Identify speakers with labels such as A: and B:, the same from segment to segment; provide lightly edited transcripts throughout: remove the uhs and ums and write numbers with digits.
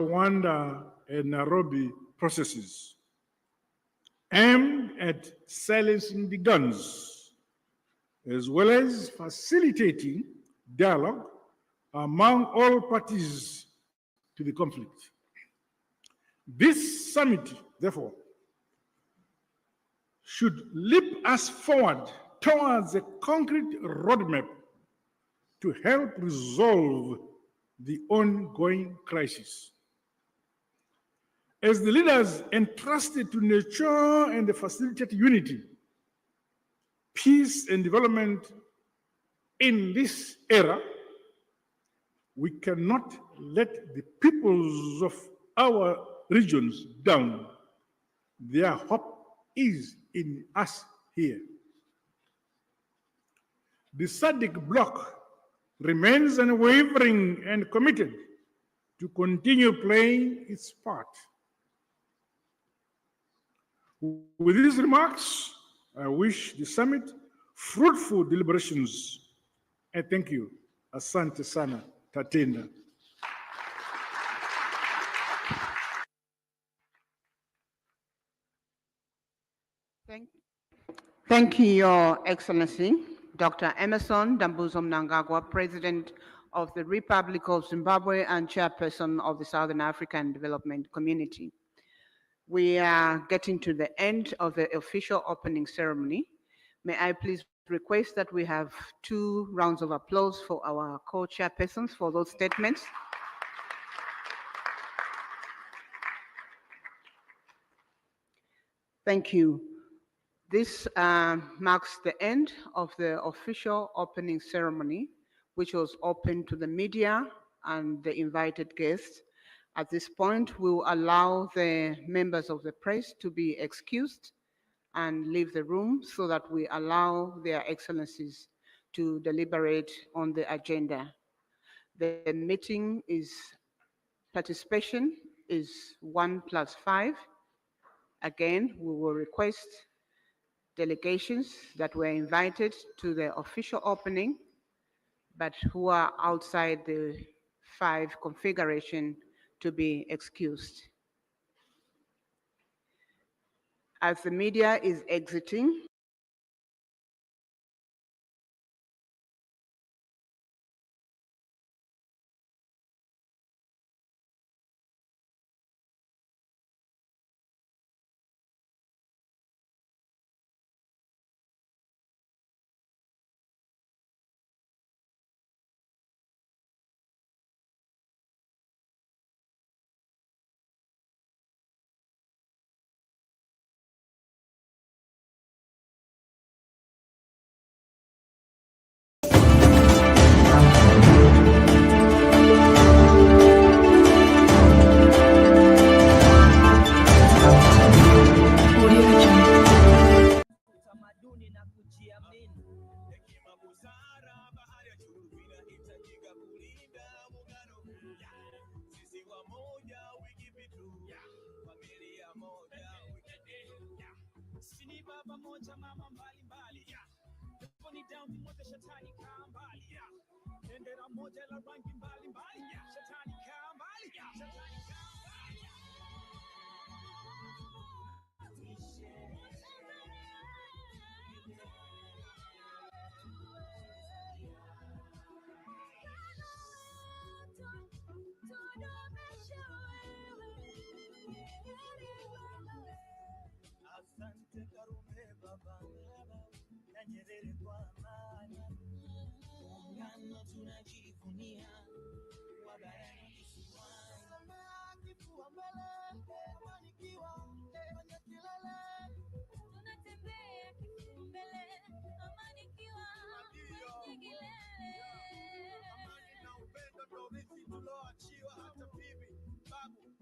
A: Rwanda and Nairobi processes aimed at silencing the guns, as well as facilitating dialogue among all parties to the conflict. This summit, therefore, should leap us forward towards a concrete roadmap to help resolve the ongoing crisis. As the leaders entrusted to nurture and facilitate unity, peace, and development in this era, we cannot let the peoples of our regions down. Their hope is in us here. The Sadc bloc remains unwavering and committed to continue playing its part. With these remarks, I wish the summit fruitful deliberations. And thank you. Asante sana, Tatenda.
B: Thank you, Your Excellency, Dr. Emerson Dambuzo Mnangagwa, President of the Republic of Zimbabwe and Chairperson of the Southern African Development Community. We are getting to the end of the official opening ceremony. May I please request that we have 2 rounds of applause for our co-chairpersons for those statements. Thank you. This marks the end of the official opening ceremony, which was open to the media and the invited guests. At this point, we will allow the members of the press to be excused and leave the room so that we allow their excellencies to deliberate on the agenda. The meeting participation is 1+5. Again, we will request delegations that were invited to the official opening, but who are outside the 5 configuration to be excused. As the media is exiting,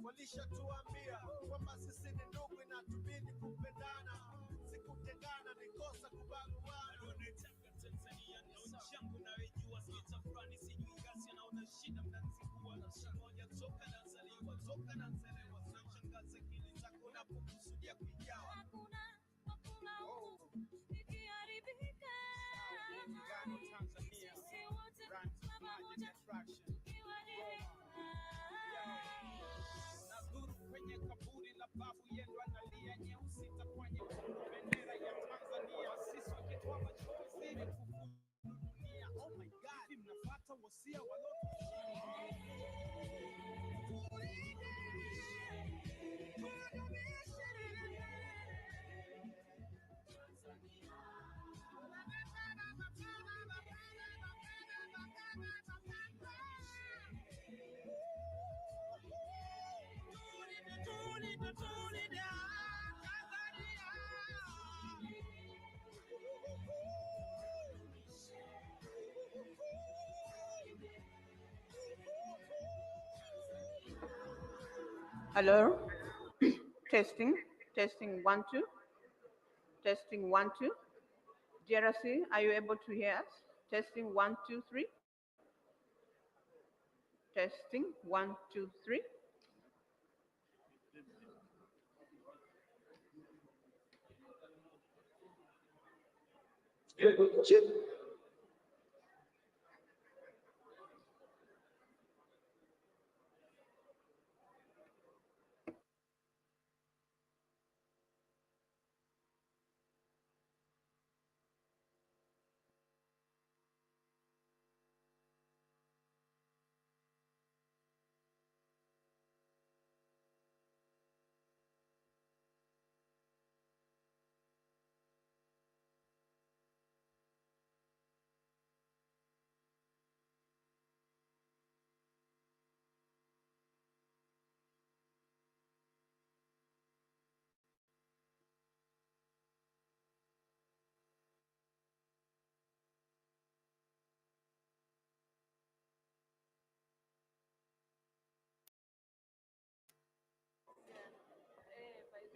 C: walishatuambia kwamba sisi ni ndugu na tubidi kupendana, sikutengana ni kosa kubaguana. Tanzania ndo nchi yangu naijua, sikitafurani sijui ghasia na unashinda mnazingua, moja toka nazaliwa toka nazelewa, shangaza kili zako unapokusudia kuijawa. Hakuna ikiharibika Tanzania, sisi wote pamoja attraction.
B: Hello? Testing, testing, 1, 2. Testing, 1, 2. DRC, are you able to hear us? Testing, 1, 2, 3. Testing, 1, 2, 3.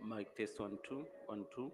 D: Mic test 1 2 1 2.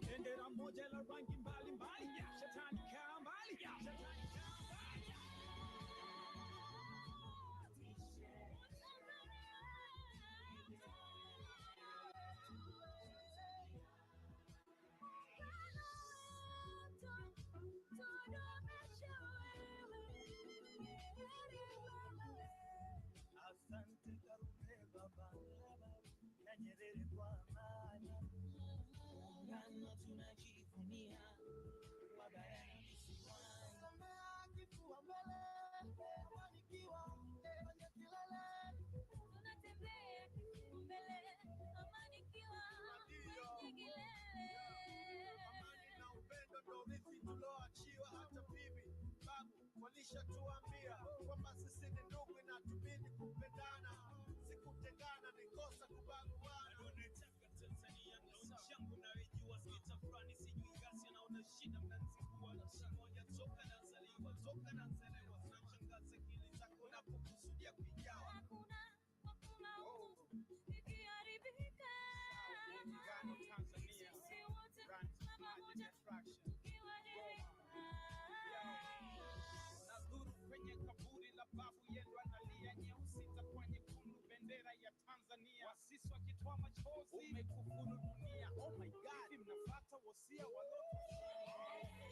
C: bendera moja la rangi mbalimbali, shetani kaa mbali, shetani kaa mbali. Asante Karume baba na Nyerere kwa amani, muungano tunajivunia, Magayani visiwani, kifua mbele, wanikiwa kwenye kilele, tunatembea kifua mbele, amanikiwa kwenye kilele. Amani na upendo ndo urithi tulioachiwa, hata bibi babu walishatuambia kwamba sisi ni ndugu na tubidi kupendana, sikutengana ni kosa kubaguana. Unataka Tanzania na changu na rejua skitafrani, sijui ghasia na una shida mnazikuwa na moja toka nazaliwa tunashangaza kile zako na kukusudia kujawa hakuna ikiharibika ngano Tanzania sisi wote pamoja nazuru kwenye kaburi la babu yenu analia, nyeusi itakuwa nyekundu bendera ya Tanzania, wasisi wakitoa machozi umekufuru dunia. Oh my God, mnafuata wasia waloto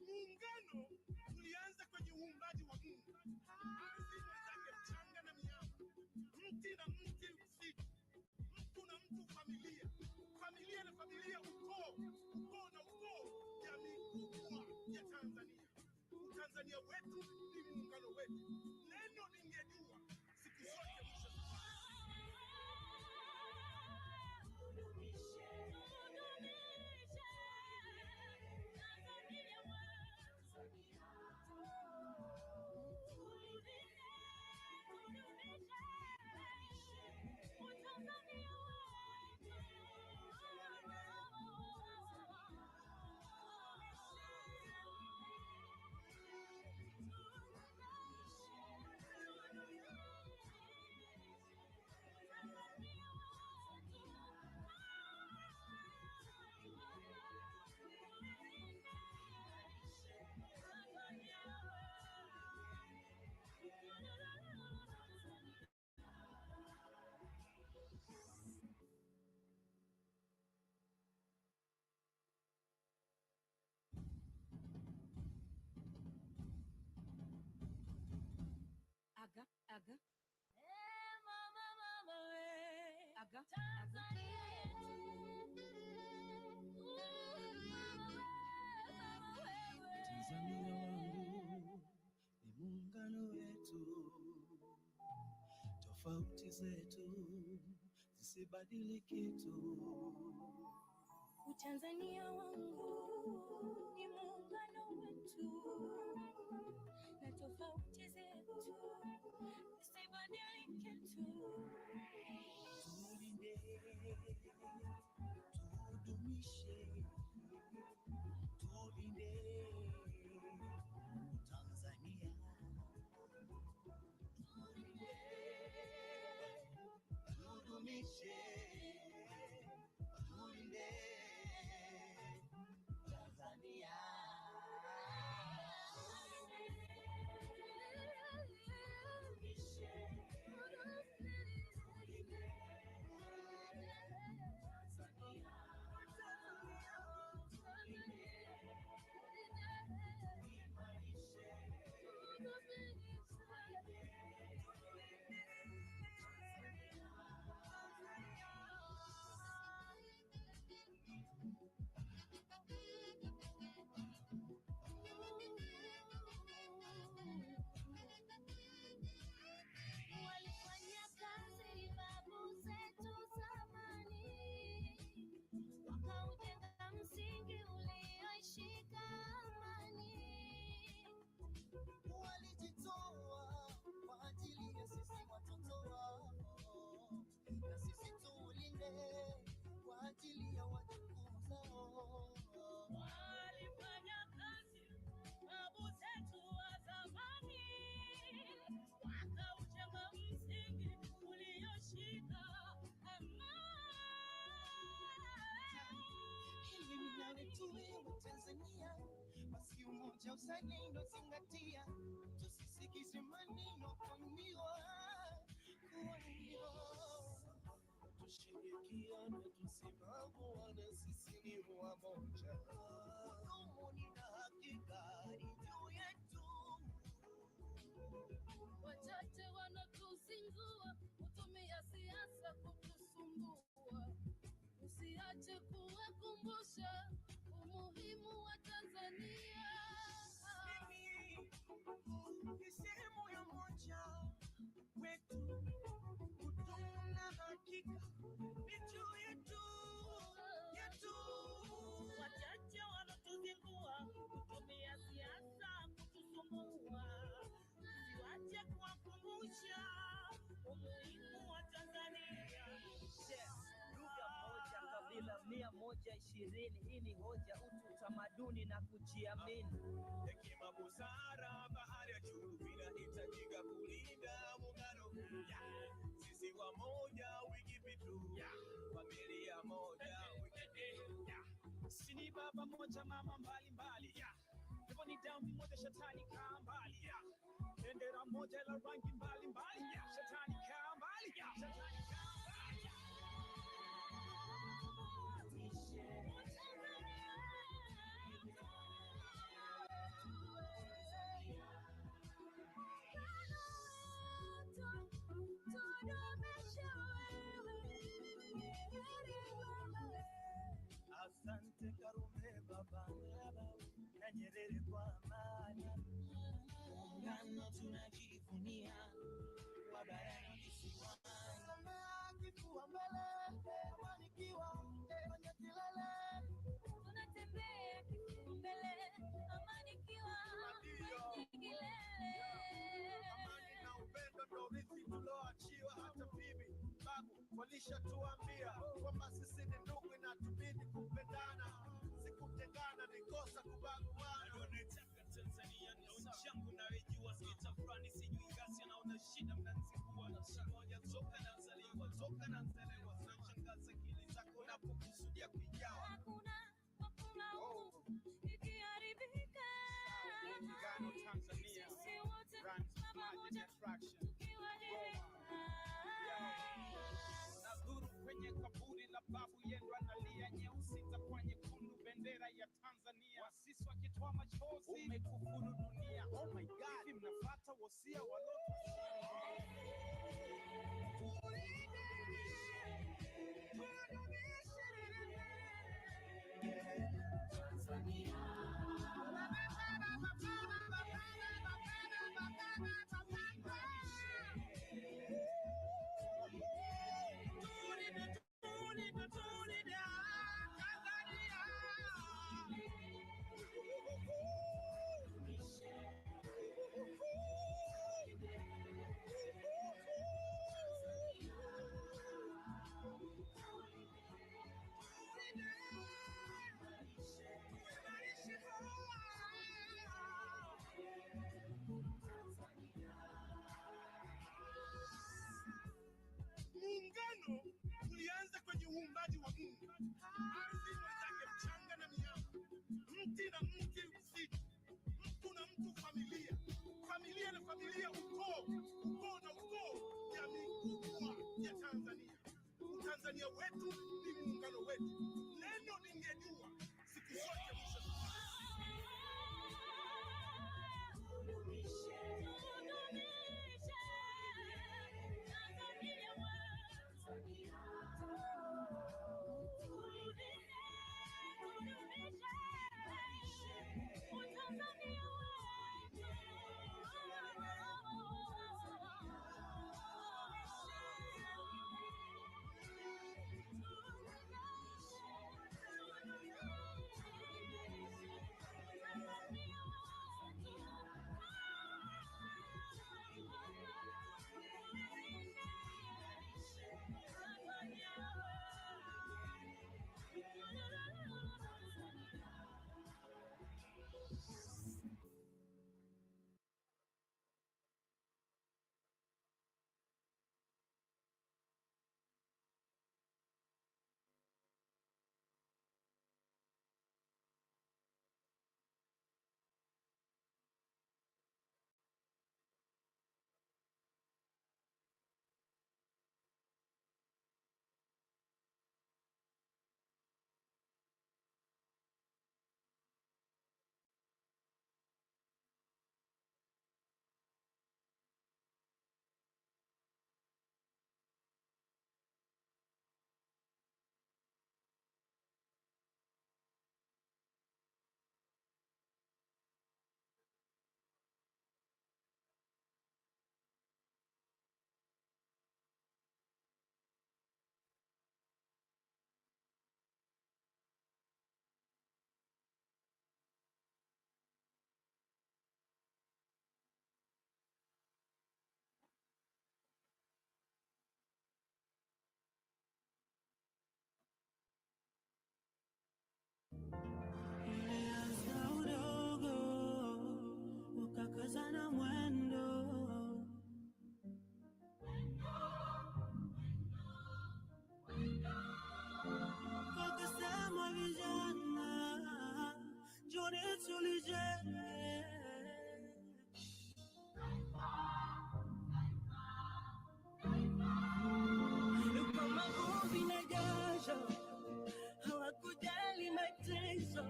C: muungano. Tulianza kwenye uumbaji wa Mungu, ardhi mwenzake mchanga na miamba, mti na mti msitu, mtu na mtu familia, familia na familia, ukoo na ukoo, jamii kubwa ya Tanzania. Tanzania wetu ni muungano wetu. Neno ningejua siku zote mwisho
E: Aga. Mama, Aga. Tanzania wangu ni muungano wetu, tofauti zetu zisibadilike tu. Tanzania wangu ni muungano wetu, na tofauti zetu zisibadilike tu. Tulinde, tudumishe, tulinde Tanzania. Tulinde, tudumishe, tulinde Tanzania. cha uzalendo zingatia, tusisikize maneno kuambiwa. Tushirikiane, tusimame, wana sisi ni wamoja. Dhumuni na hakika ni juu yetu.
F: Wachache wanatuzingua, kutumia siasa kutusumbua. Usiache kuwakumbusha umuhimu wa Tanzania.
E: Mimi ni sehemu ya moja wetu, kudumu na hakika ni juu yetu.
F: Wachache wanatuzingua, kutumia siasa kutusumbua. Usiache kuwakumbusha umuhimu wa Tanzania.
G: Lugha moja, kabila 120. Hii ni hoja, utu, utamaduni na kujiamini.
C: Hekima, busara, bahari ya juu inahitajika kulinda muungano huu. Sisi wamoja, wiki vitu, familia moja,
H: Sini baba moja, mama mbali mbali, hivyo ni damu moja, shetani kaa mbali, bendera moja la rangi mbali mbali, shetani kaa mbali, shetani kaa mbali.
E: Asante Karume, baba na Nyerere kwa amani. Muungano tunajivunia, wa barani kisiwani. Kifua mbele, amanikiwa kwenye kilele.
F: Tunatembea kifua mbele, amanikiwa kwenye kilele.
C: amani na upendo ndo urithi tulioachiwa. Hata bibi babu walishatuambia kwamba sisi ni ndugu, inatubidi kupendana, sikutengana ni kosa kubaguana.
H: Nataka Tanzania ndo nchi yangu naijua, sitafurani sijui gasi, naona shida mnanizingua. Nchi moja toka nazaliwa, zinashangaza akili zako unapokusudia kuigawa.
F: Hakuna ikiharibika.
H: Muungano Tanzania,
F: Sisi wote pamoja tukiwajibika.
H: Nadhuru kwenye kaburi la babu yenu analia, nyeusi kwa nyekundu, bendera ya Tanzania. Wasisi wakitoa machozi, umekufuru dunia. Oh my God, hivi mnafuata wosia waloto.
C: Muungano ulianza kwenye uumbaji wa Mungu. Ardhi mwenzake mchanga na miamba, mti na mti msitu, mtu na mtu familia, familia na familia ukoo, ukoo na ukoo, jamii kubwa ya Tanzania. Tanzania wetu ni muungano wetu. Neno ningejua siku zote mwisho
G: jasho, hawakujali mateso,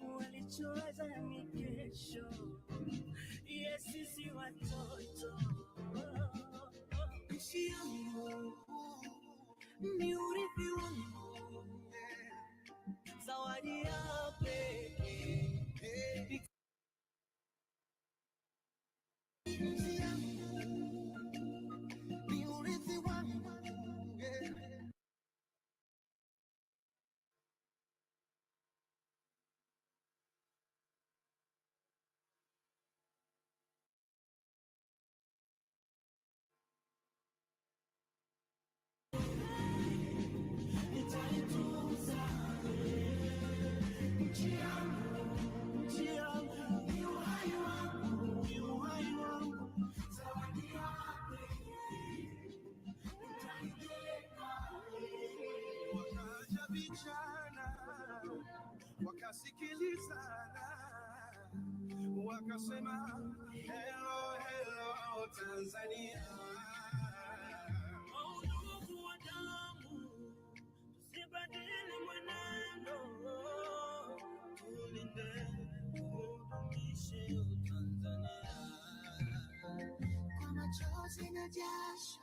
G: walichowaza ni kesho. Yes, sisi watoto, nchi yangu ni urithi wangu, zawadi ya pekee.
E: Nchi yangu ni urithi wangu, yeah. Wakaja vijana wakasikilizana, wakasema hello hello Tanzania.
G: Ndugu wa damu, tusibadili mwenendo, tulinde tudumishe Tanzania.
E: Kwa machozi na jasho,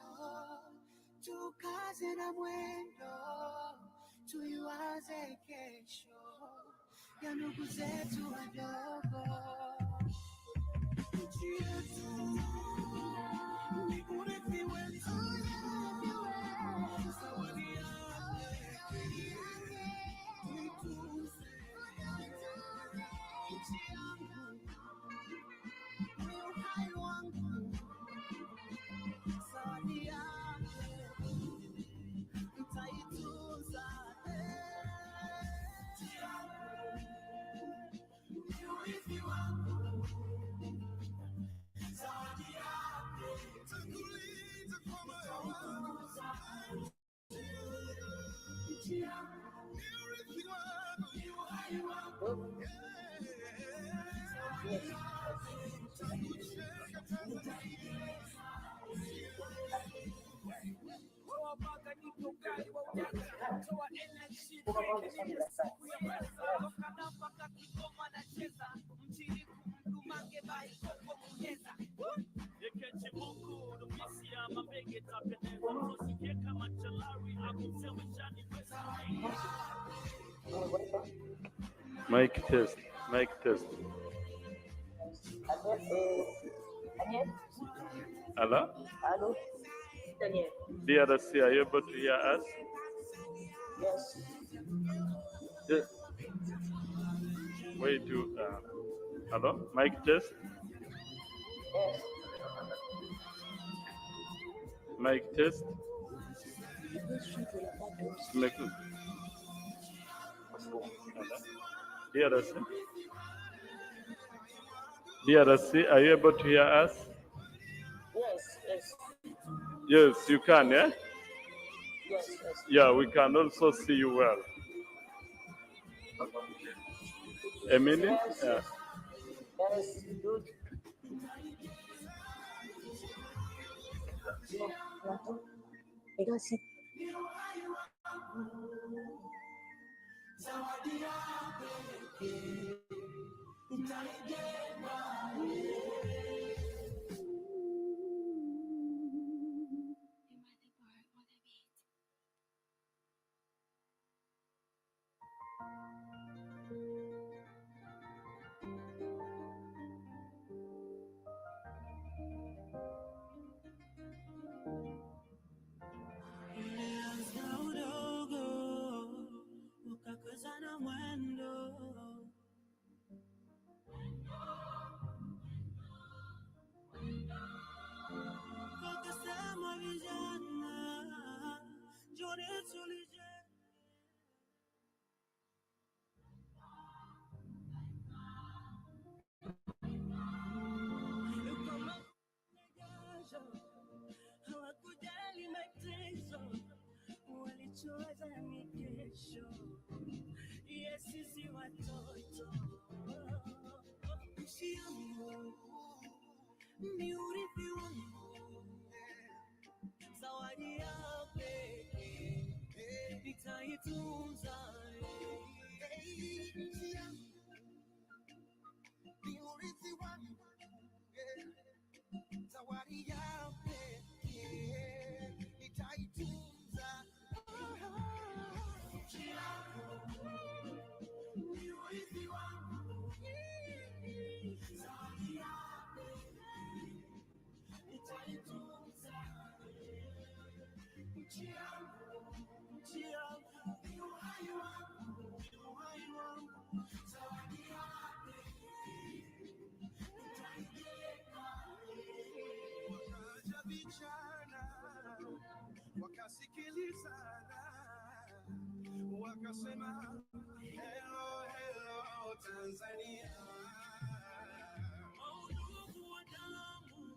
E: tukaze na mwendo, tuiwaze kesho ya ndugu zetu wadogo. Nchi yetu ni urithi wetu, zawadi yake tuitunze. Nchi yangu ni uhai wangu, zawadi yake nitaitunza. Nchi yangu ni urithi wangu, zawadi yake nitakulinda kwa moyo wangu. Nchi yangu ni urithi wangu, ni uhai wangu, nitakucheka Tanzania.
H: Toa baka niko kali wa ujanja, toa energy drink ni siku ya pesa, toka na baka Kigoma na cheza, mchini kumdumange bai koko muheza. Yekeche moko, dubisi ya mambege tapendeza, mtosike kama chalari, akusewe shani pesa.
A: Mic test. Mic test. Hello?
I: Hello, Daniel.
A: DRC, are you able to hear us?
I: Yes.
A: Yeah. Wait to. Hello? Mic test.
I: Yes.
A: Mic test. Make it. DRC. DRC, are you able to hear us?
I: Yes. Yes.
A: Yes, you can, yeah?
I: Yes. Yes.
A: Yeah, we can also see you well. Emily?
I: Yes.
A: Yeah.
I: Yes. Good. I don't see.
G: Ulianza udogo, ukakazana mwendo, wakasema vijana, njoni tulije. Hawakujali mateso, walichowaza ni kesho. Yes, sisi watoto, nchi yangu ni urithi wangu, zawadi ya pekee nitaitunza.
E: nitaitunza nchi yangu, ni urithi wangu, zawadi ya pekee nitaitunza. Nchi yangu, ni urithi wangu, zawadi ya pekee nitaitunza. Nchi yangu, nchi yangu, ni uhai wangu, ni uhai wangu, zawadi ya pekee nitaijenga. Wakaja vijana wakasikilizana, wakasema hello hello Tanzania.
G: Ndugu wa damu,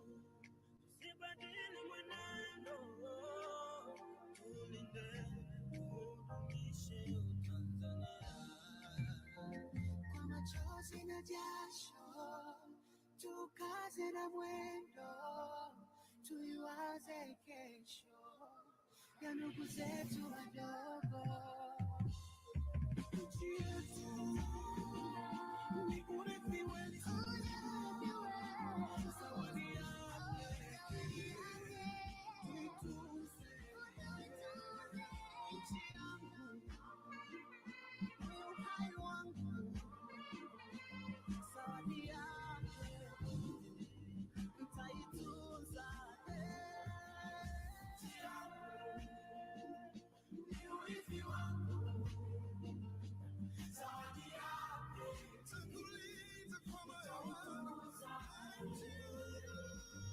G: usibadili mwenendo, tulinde tudumishe Tanzania.
E: Kwa machozi na jasho tukaze na mwendo, tuiwaze kesho ya ndugu zetu wadogo. Nchi yetu ni urithi wetu, zawadi yake tuitunze. Nchi yangu, ni uhai wangu, zawadi yake nitaitunza. Nchi yangu, ni urithi wangu, zawadi yake nitakulinda kwa moyo wangu.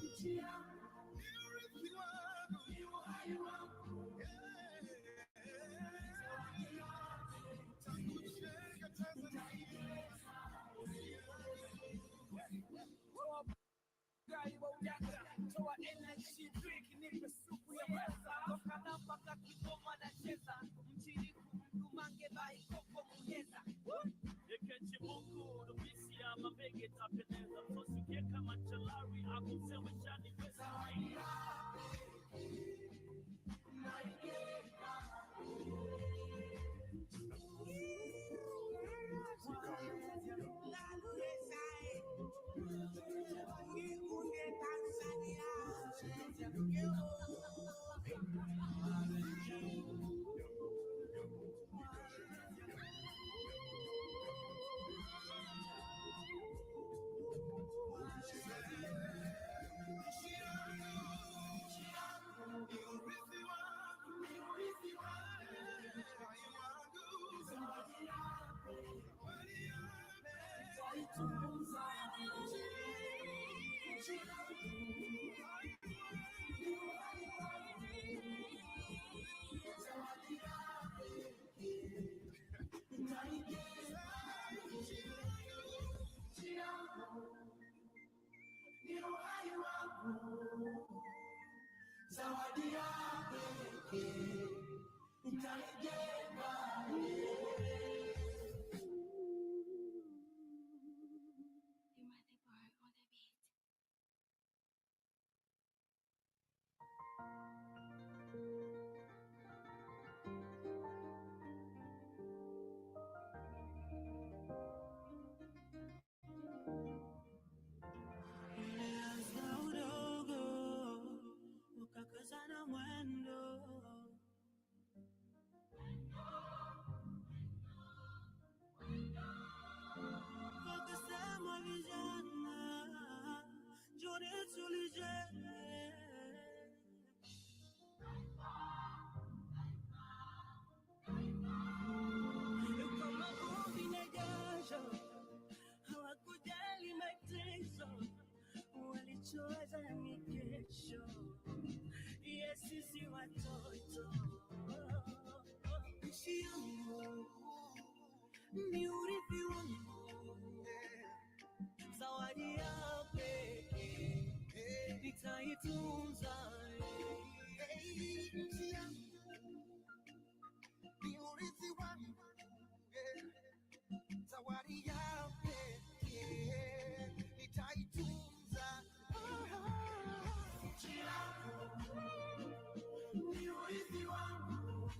E: Nchi yangu, ni urithi wangu, ni uhai wangu, zawadi yake nitakujenga Tanzania.
G: Gai wa ujanja, toa energy drink, nipe supu ya pesa. Toka na mpaka Kigoma nacheza, mchini kumdumange bai koko muheza. Yekechi mungu, dubisi ya mabege tapeleza. Mtosi keka machalari, ako sewe shani pesa.
E: Zawadi ya pekee nitaijenga.
G: Ulianza udogo, ukakazana mwendo, wakasema vijana, njoni tulijenge. Kama vumbi na jasho, hawakujali mateso, walichoweza ni kesho ya sisi watoto.
E: Nchi yangu, ni urithi wangu, zawadi ya pekee nitaitunza. Nchi yangu, ni urithi wangu, zawadi ya pekee nitaitunza. Nchi yangu, ni urithi wangu,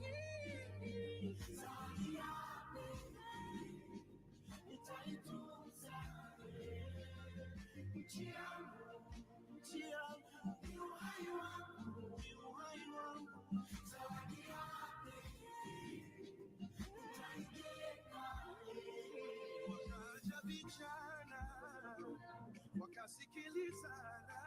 E: nchi yangu, nchi yangu, ni uhai wangu, ni uhai wangu, zawadi yake nitaipeleka.
C: Wakaja vijana wakasikilizana.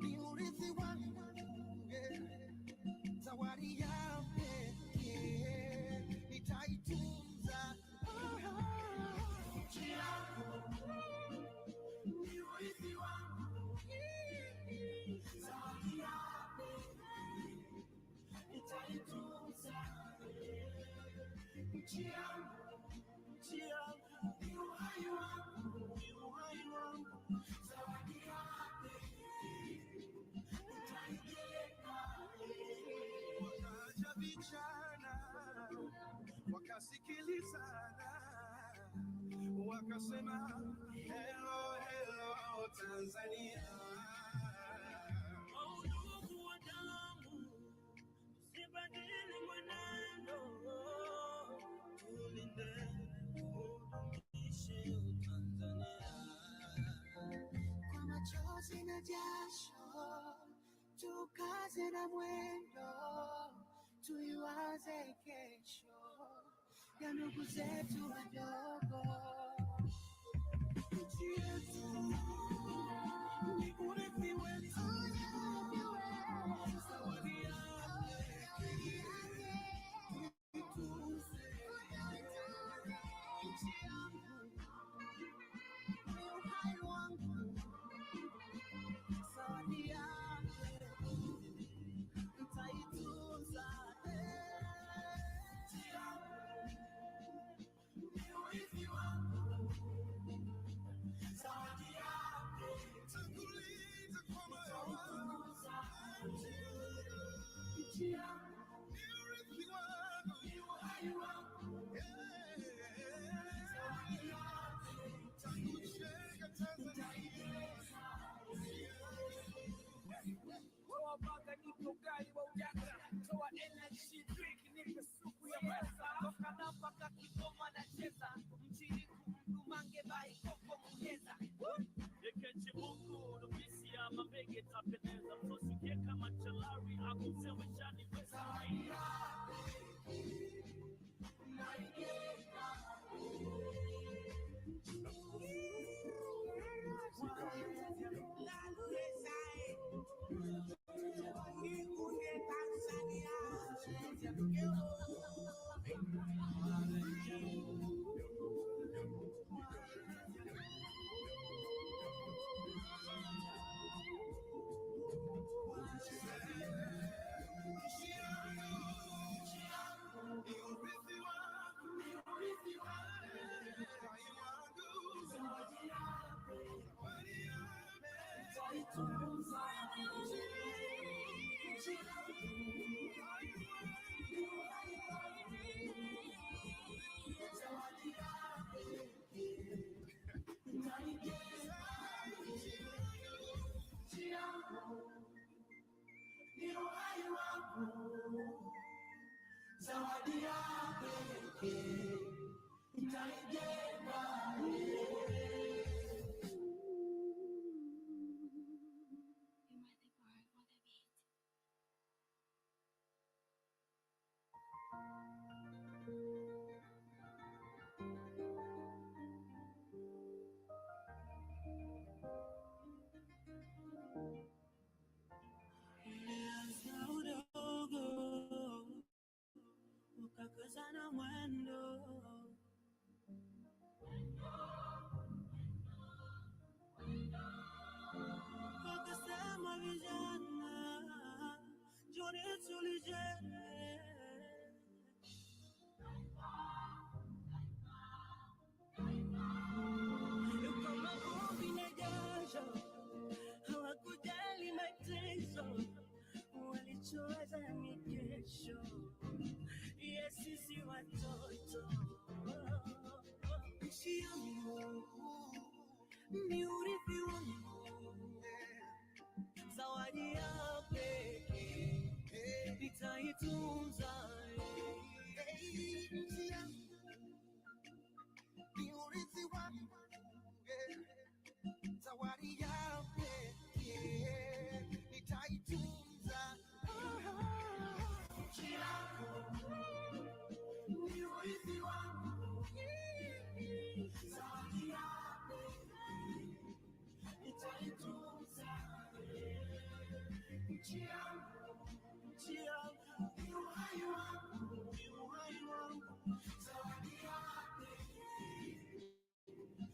E: Ni urithi wangu, zawadi yake nitaitunza. Nchi yangu ni urithi wangu, zawadi yake nitaitunza. Nchi yangu, nchi yangu ni uhai wangu, ni uhai wangu, zawadi yake nitaipeleka.
C: Wakaja vijana wakasikilizana, wakasema hello, hello, Tanzania.
E: Ndugu wa damu, tusibadili mwenendo, tulinde tudumishe Tanzania.
C: Kwa machozi na jasho, tukaze na mwendo, tuiwaze kesho ya ndugu zetu wadogo. Nchi yetu ni urithi wetu, zawadi yake tuitunze. Nchi yangu ni uhai wangu, zawadi yake nitaitunza. Nchi yangu ni urithi wangu, zawadi yake tanguliza kwa moyo wangu. Nchi yangu ni urithi wangu, ni uhai wangu, zawadi yake tangusheka Tanzania.
G: Toa baga nipe ugali wa ujaka, toa energy drink nipe supu ya pesa, toka nafaka Kigoma na cheza, mchiriku mdumange bai koko muheza.
E: Yekeche Mungu nubisi ya mabege tapendeza, mtosikie kama chalari akusewe chani pesa.
C: Zawadi yake itaijenga.
E: Ulianza udogo, ukakazana mwendo, wakasema vijana, njoni tulijenge. Kama vumbi na jasho, hawakujali mateso, walichowaza ni kesho ya sisi watoto. Nchi yangu ni urithi wangu, zawadi ya pekee nitaitunza.
C: Nchi yangu ni urithi wangu, zawadi ya pekee nitaitunza. Nchi yangu ni urithi wangu, zawadi ya pekee nitaitunza. Nchi yangu ni uhai wangu, ni uhai wangu, zawadi ya pekee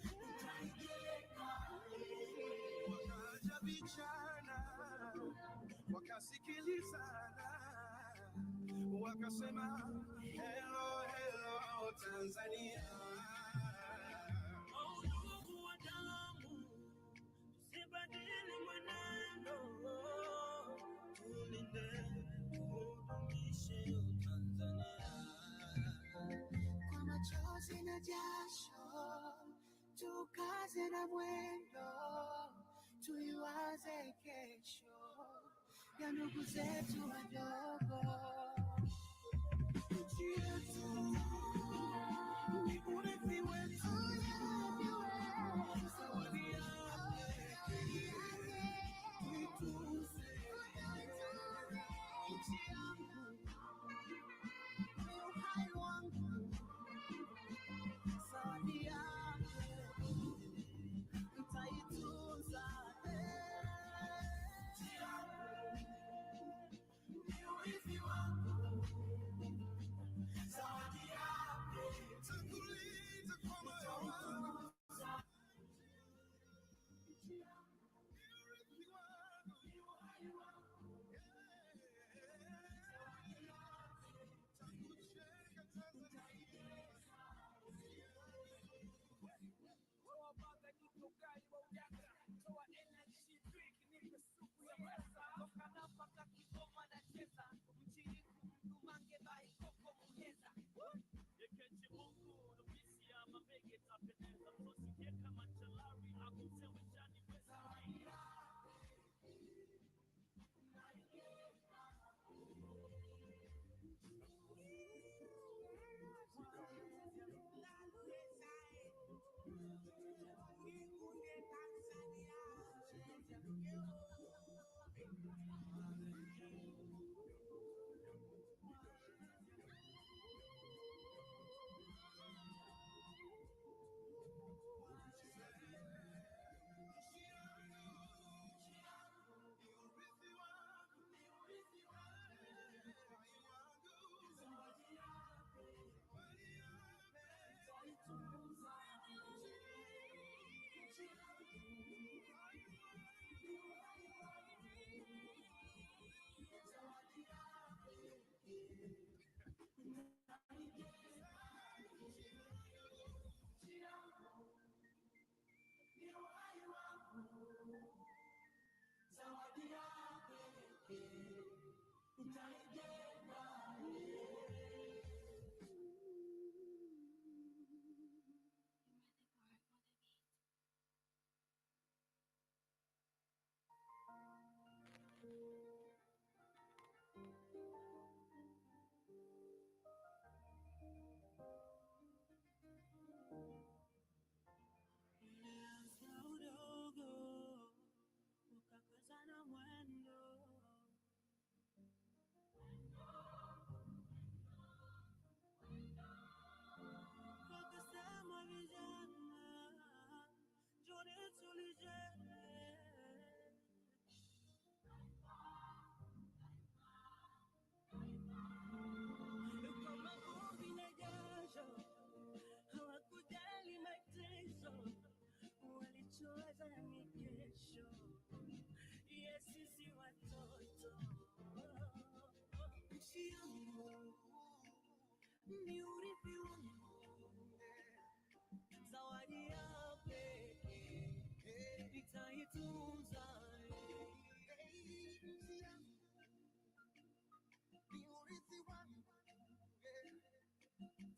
C: nitaijenga. Wakaja vijana wakasikilizana, wakasema hello hello Tanzania.
E: Ndugu wa damu, tusibadili mwenendo, tulinde tudumishe Tanzania.
C: Kwa machozi na jasho,
E: tukaze na mwendo, tuiwaze kesho ya ndugu zetu wadogo. Nchi yetu ni urithi wetu, zawadi yake tuitunze. Nchi yangu ni uhai wangu, zawadi yake nitaitunza. Nchi yangu ni urithi wangu, zawadi yake nitakulinda kwa moyo wangu. Nchi yangu ni urithi wangu, ni uhai wangu, zawadi yake nitakujenga Tanzania.
G: Toa baga nipe ugali wa ujaka, toa energy drink nipe supu ya pesa, toka nafaka Kigoma na cheza, mchiriku mdumange bai koko muheza. Yekechi mungu nubisi ya mabege tapendeza, msosi keka machalari akusewe jani pesa.
E: Ulianza udogo, ukakosa na mwendo, wakasema vijana, njoni tulijenge. Kama vumbi na jasho, hawakujali mateso, walichowaza ni kesho ya sisi watoto. Nchi yangu ni urithi wangu, zawadi ya pekee nitaitunza. Nchi yangu ni urithi wangu,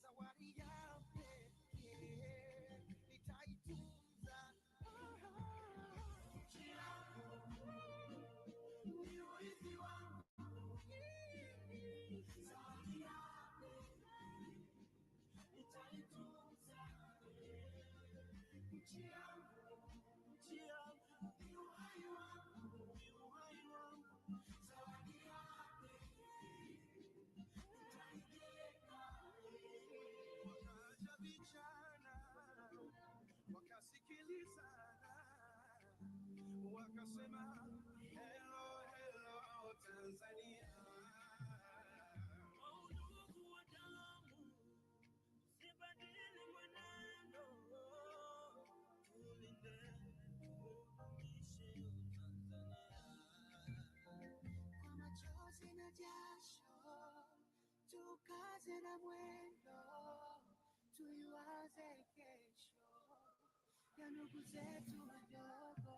E: zawadi ya pekee nitaitunza. Nchi yangu ni urithi wangu, zawadi ya pekee nitaitunza. Nchi yangu ni uhai wangu, ni uhai wangu, zawadi ya pekee nitaijenga. Wakaja vijana wakasikilizana, wakasema hello hello Tanzania. Ndugu wa damu, usibadili mwenendo, tulinde tudumishe Tanzania. Kwa machozi na jasho, tukaze na mwendo, tuiwaze kesho ya ndugu zetu wadogo.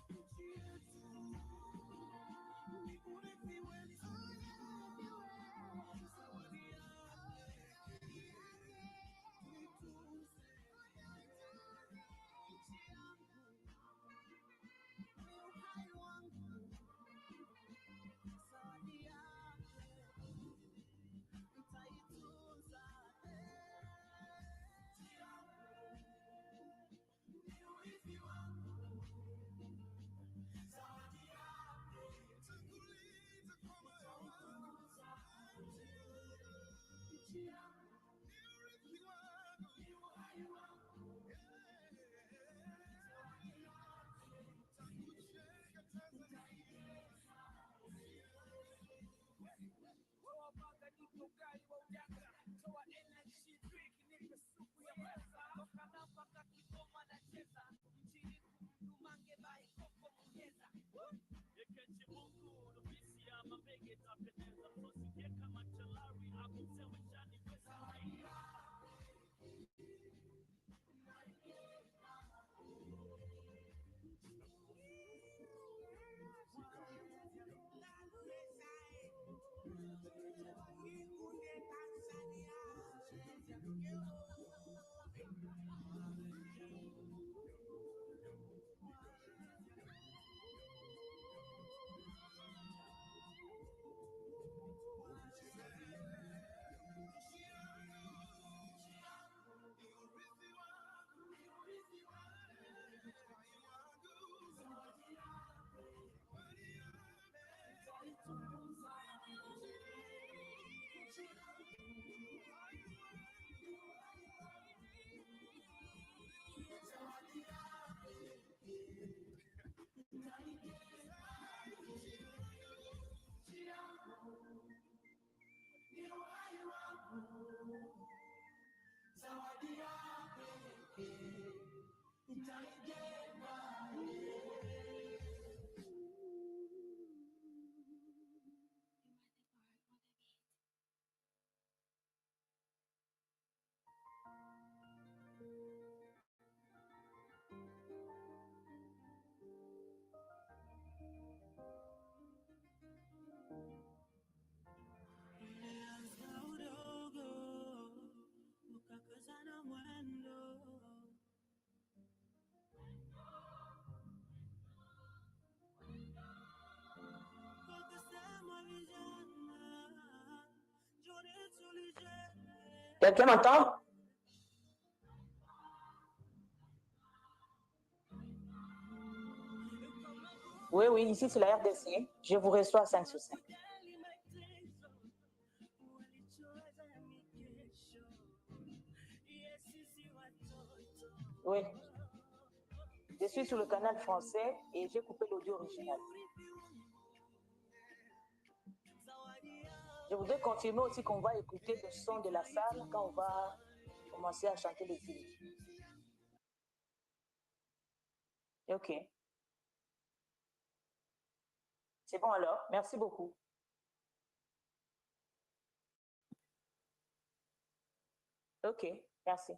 E: Nchi yetu ni urithi wetu, zawadi yake tuitunze. Ulianza udogo, ukakazana mwendo. Wakasema vijana, njoni tulijenge.
I: Quelqu'un m'entend? Oui, oui, ici c'est la RDC. Je vous reçois 5 sur 5. Oui. Je suis sur le canal français et j'ai coupé l'audio original. Je voudrais confirmer aussi qu'on va écouter le son de la salle quand on va commencer à chanter les films. Ok. C'est bon alors, merci beaucoup. Ok, merci.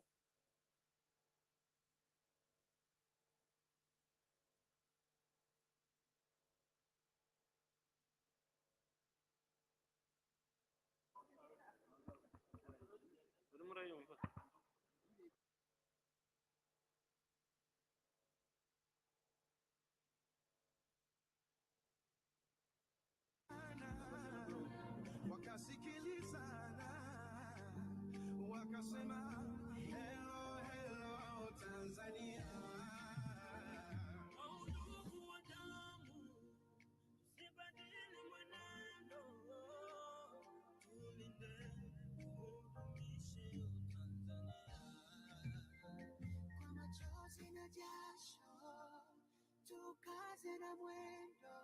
C: Wakasikilizana, wakasema hello, hello Tanzania.
E: Ndugu wa damu, usibadili mwenendo, tulinde udumishe Tanzania.
C: Kwa machozi na jasho, tukaze na mwendo,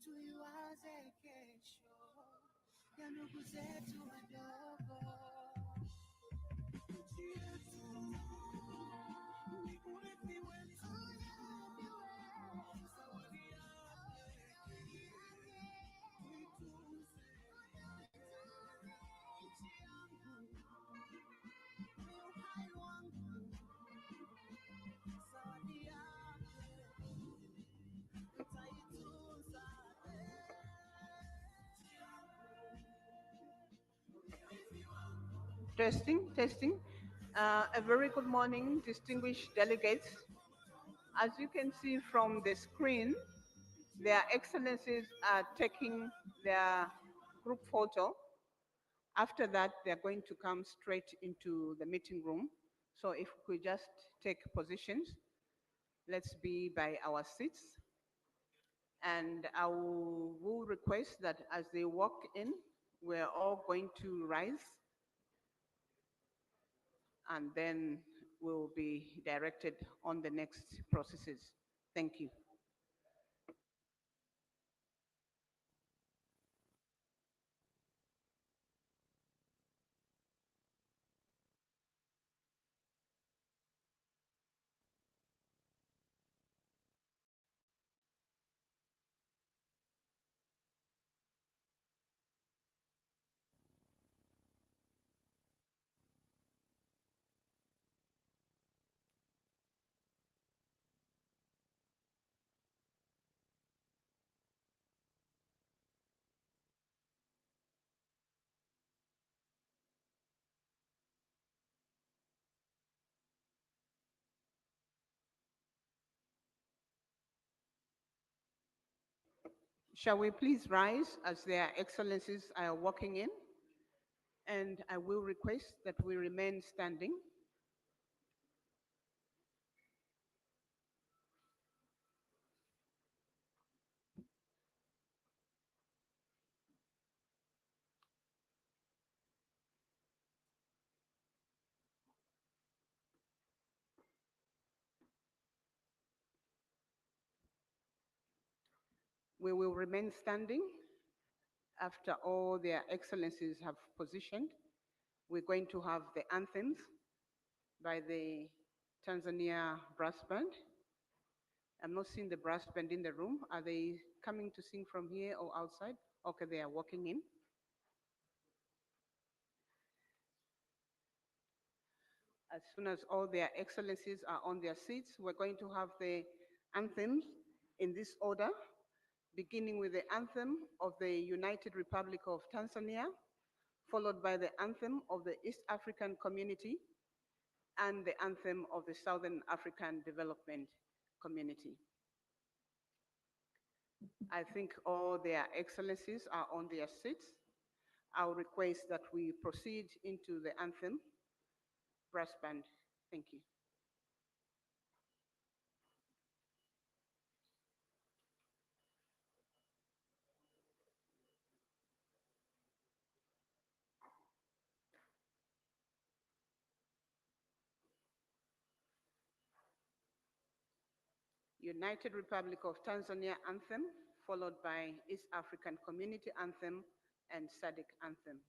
C: tuiwaze kesho ya ndugu zetu wadogo. Nchi yetu ni urithi wetu, zawadi yake tuitunze. Nchi yangu ni uhai wangu, zawadi yake nitaitunza.
B: Testing, testing. A very good morning, distinguished delegates. As you can see from the screen, their excellencies are taking their group photo. After that, they're going to come straight into the meeting room. So if we could just take positions, let's be by our seats. And I will request that as they walk in, we're all going to rise. and then we'll be directed on the next processes. Thank you. Shall we please rise as their excellencies are walking in? And I will request that we remain standing. We will remain standing after all their excellencies have positioned. We're going to have the anthems by the Tanzania brass band. I'm not seeing the brass band in the room. Are they coming to sing from here or outside? Okay, they are walking in. As soon as all their excellencies are on their seats, we're going to have the anthems in this order, beginning with the anthem of the United Republic of Tanzania, followed by the anthem of the East African Community, and the anthem of the Southern African Development Community. I think all their excellencies are on their seats. I'll request that we proceed into the anthem. Brass band, thank you. United Republic of Tanzania anthem, followed by East African Community anthem and SADC anthem.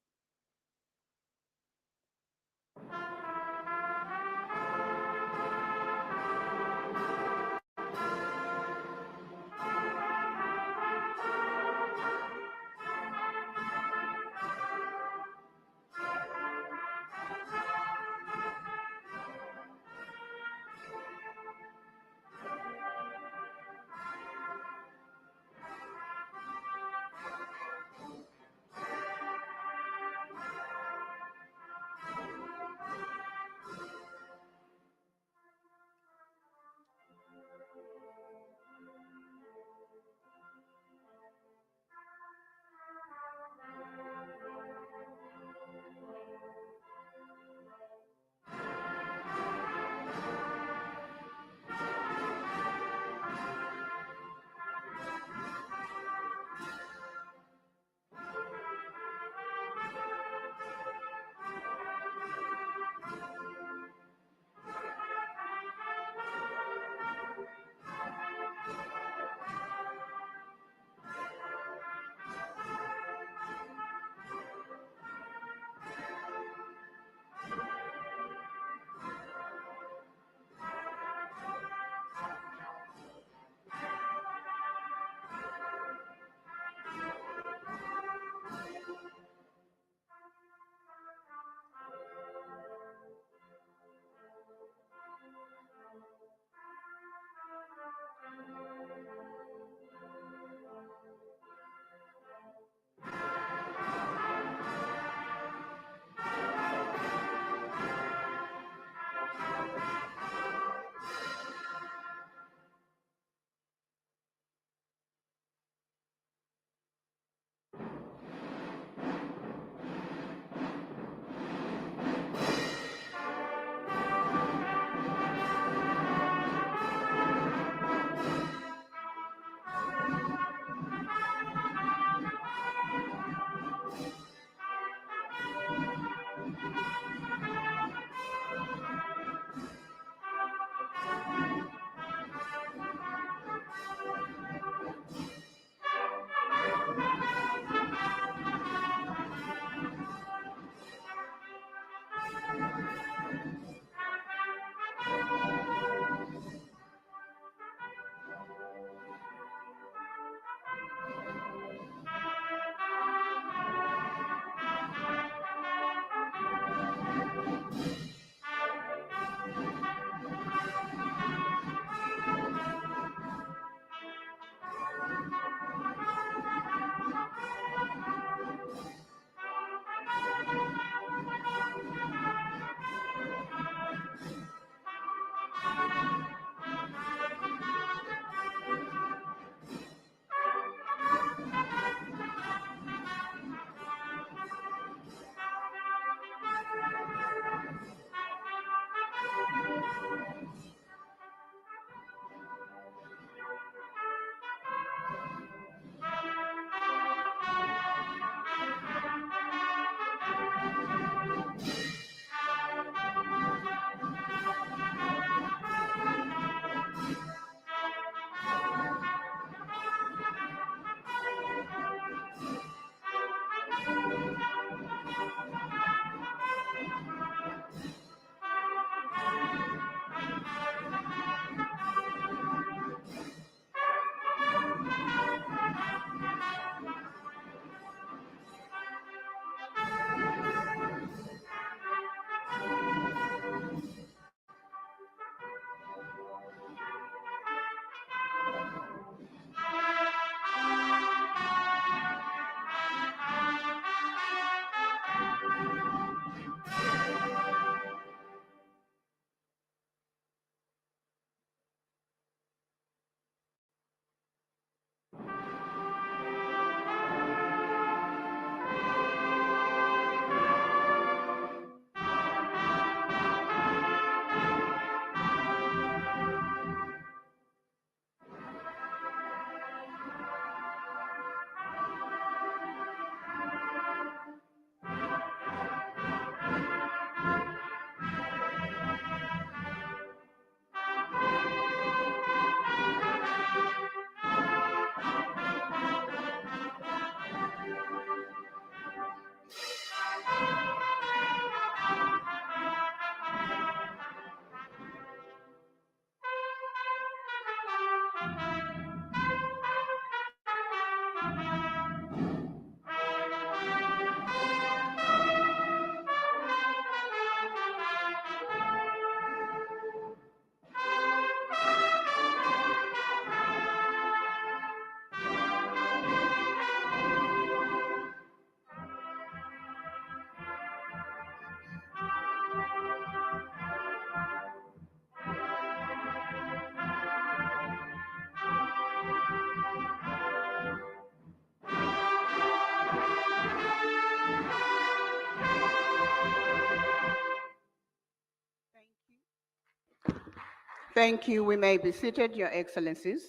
B: Thank you. We may be seated, Your Excellencies.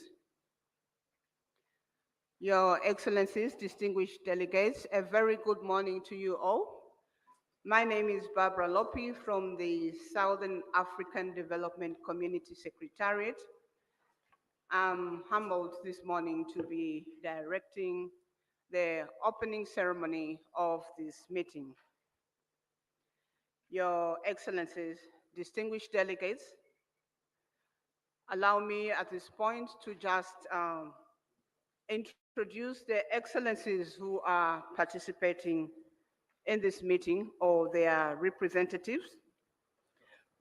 B: Your Excellencies, distinguished delegates, a very good morning to you all. My name is Barbara Lopi from the Southern African Development Community Secretariat. I'm humbled this morning to be directing the opening ceremony of this meeting. Your Excellencies, distinguished delegates, allow me at this point to just introduce the Excellencies who are participating in this meeting or their representatives.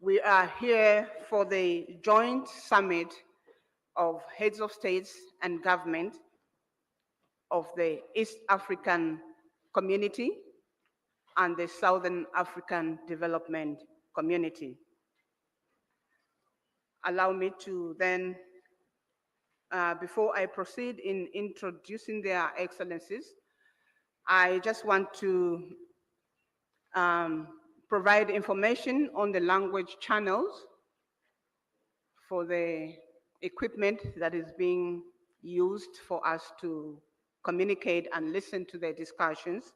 B: We are here for the joint summit of heads of states and government of the East African Community and the Southern African Development Community. Allow me to then, before I proceed in introducing their excellencies, I just want to provide information on the language channels for the equipment that is being used for us to communicate and listen to the discussions.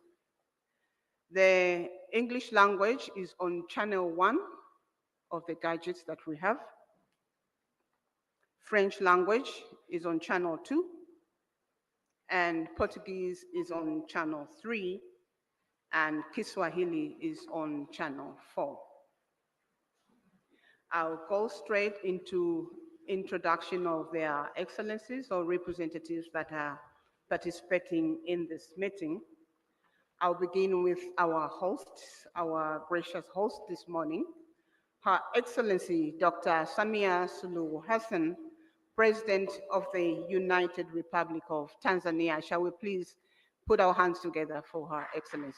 B: The English language is on channel 1 of the gadgets that we have. French language is on channel 2, and Portuguese is on channel 3, and Kiswahili is on channel 4. I'll go straight into introduction of their excellencies or representatives that are participating in this meeting. I'll begin with our hosts, our gracious host this morning, Her Excellency Dr. Samia Suluhu Hassan, President of the United Republic of Tanzania. Shall we please put our hands together for Her Excellency?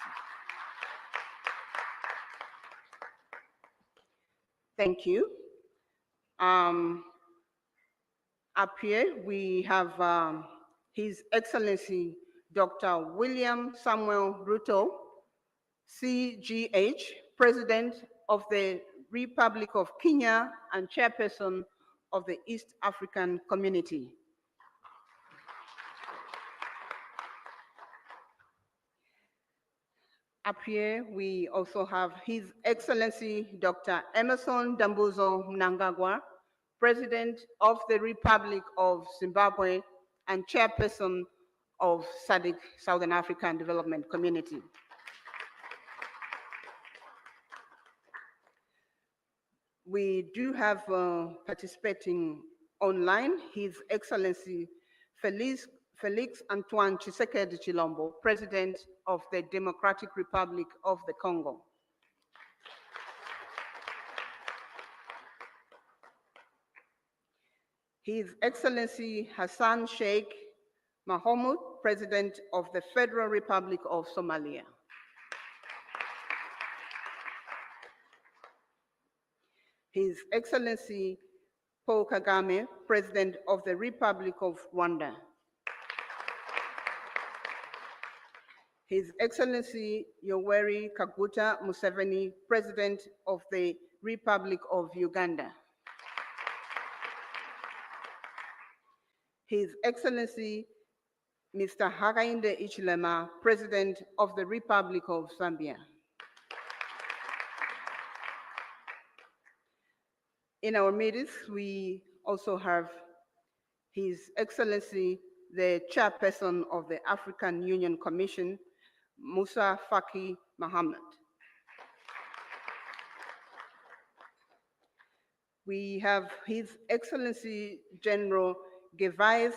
B: Thank you. Up here we have His Excellency Dr. William Samuel Ruto, CGH, President of the Republic of Kenya and Chairperson of the East African Community. Up here, we also have His Excellency Dr. Emerson Dambuzo Mnangagwa, President of the Republic of Zimbabwe and Chairperson of SADC, Southern African Development Community. We do have participating online His Excellency Felix Antoine Tshisekedi Chilombo, President of the Democratic Republic of the Congo. His Excellency Hassan Sheikh Mohamud, President of the Federal Republic of Somalia. His Excellency Paul Kagame, President of the Republic of Rwanda. His Excellency Yoweri Kaguta Museveni, President of the Republic of Uganda. His Excellency Mr. Hakainde Hichilema, President of the Republic of Zambia. In our midst, we also have His Excellency, the Chairperson of the African Union Commission, Musa Faki Mohammed. We have His Excellency General Gervais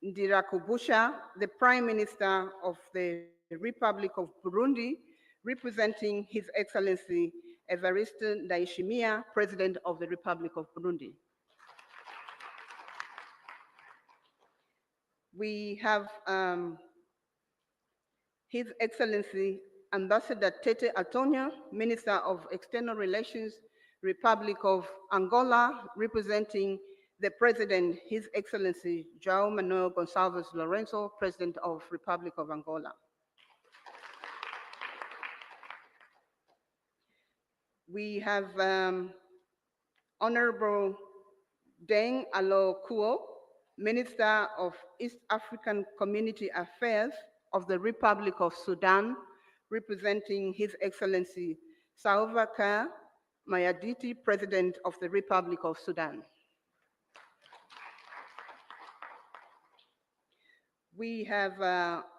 B: Ndirakubusha, the Prime Minister of the Republic of Burundi, representing His Excellency Evariste Ndayishimiye, President of the Republic of Burundi. We have His Excellency Ambassador Tete Antonio, Minister of External Relations, Republic of Angola, representing the President, His Excellency João Manuel Gonçalves Lourenço, President of Republic of Angola. We have Honorable Deng Alo Kuo, Minister of East African Community Affairs of the Republic of Sudan, representing His Excellency Salva Kiir Mayarditi, President of the Republic of Sudan. We have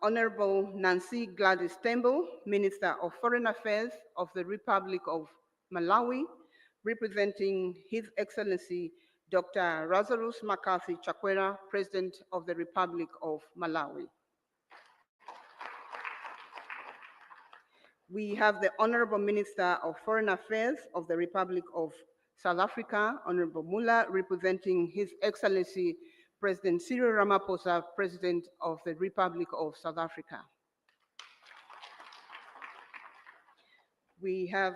B: Honorable Nancy Gladys Tembo, Minister of Foreign Affairs of the Republic of Malawi, representing His Excellency Dr. Lazarus McCarthy Chakwera, President of the Republic of Malawi. We have the Honorable Minister of Foreign Affairs of the Republic of South Africa, Honorable Mula, representing His Excellency President Cyril Ramaphosa, President of the Republic of South Africa. We have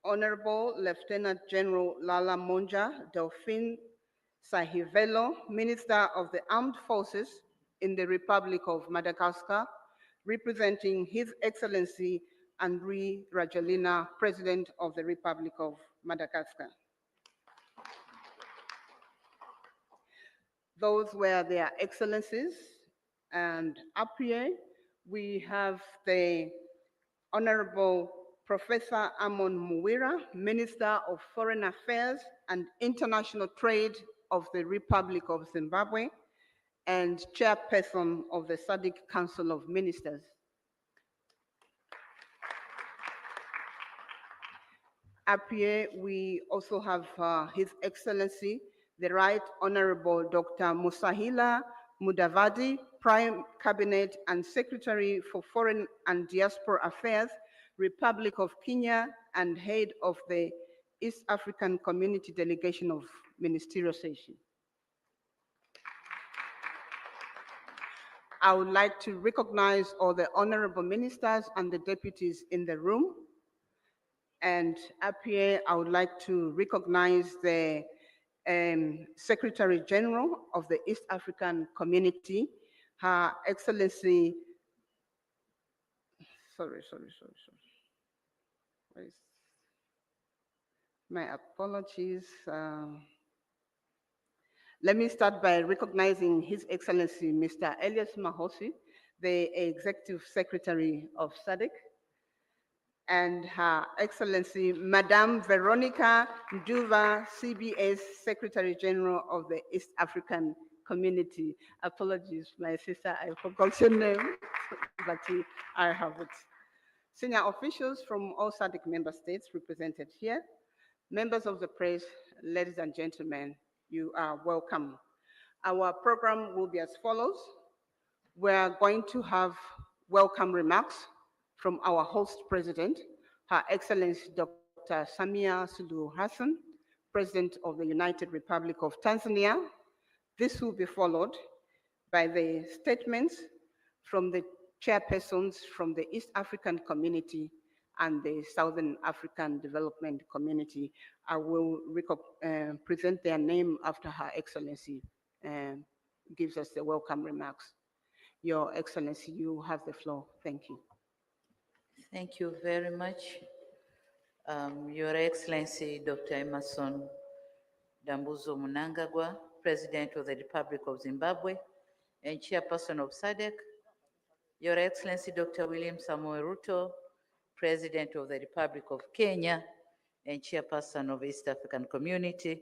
B: Honorable Lieutenant General Lala Monja Delphine Sahivelo, Minister of the Armed Forces in the Republic of Madagascar, representing His Excellency Andry Rajoelina, President of the Republic of Madagascar. Those were their excellencies, and up here we have the Honorable Professor Amon Muwira, Minister of Foreign Affairs and International Trade of the Republic of Zimbabwe and Chairperson of the SADC Council of Ministers. Up here, we also have His Excellency, the Right Honorable Dr. Musahila Mudavadi, Prime Cabinet and Secretary for Foreign and Diaspora Affairs, Republic of Kenya, and Head of the East African Community Delegation of Ministerial Session. I would like to recognize all the honorable ministers and the deputies in the room. And up here, I would like to recognize the Secretary General of the East African Community, Her Excellency, sorry. My apologies. Let me start by recognizing His Excellency, Mr. Elias Mahosi, the Executive Secretary of SADC, and Her Excellency, Madame Veronica Nduva, CBS Secretary General of the East African Community. Apologies, my sister, I forgot your name, but I have it. Senior officials from all SADC member states represented here, members of the press, ladies and gentlemen, you are welcome. Our program will be as follows. We are going to have welcome remarks from our host president, Her Excellency Dr. Samia Suluhu Hassan, President of the United Republic of Tanzania. This will be followed by the statements from the chairpersons from the East African Community and the Southern African Development Community. I will present their name after Her Excellency gives us the welcome remarks. Your Excellency, you have the floor. Thank you.
J: Thank you very much. Your Excellency, Dr. Emerson Dambuzo Mnangagwa, President of the Republic of Zimbabwe and Chairperson of SADC. Your Excellency, Dr. William Samoei Ruto, President of the Republic of Kenya and Chairperson of East African Community.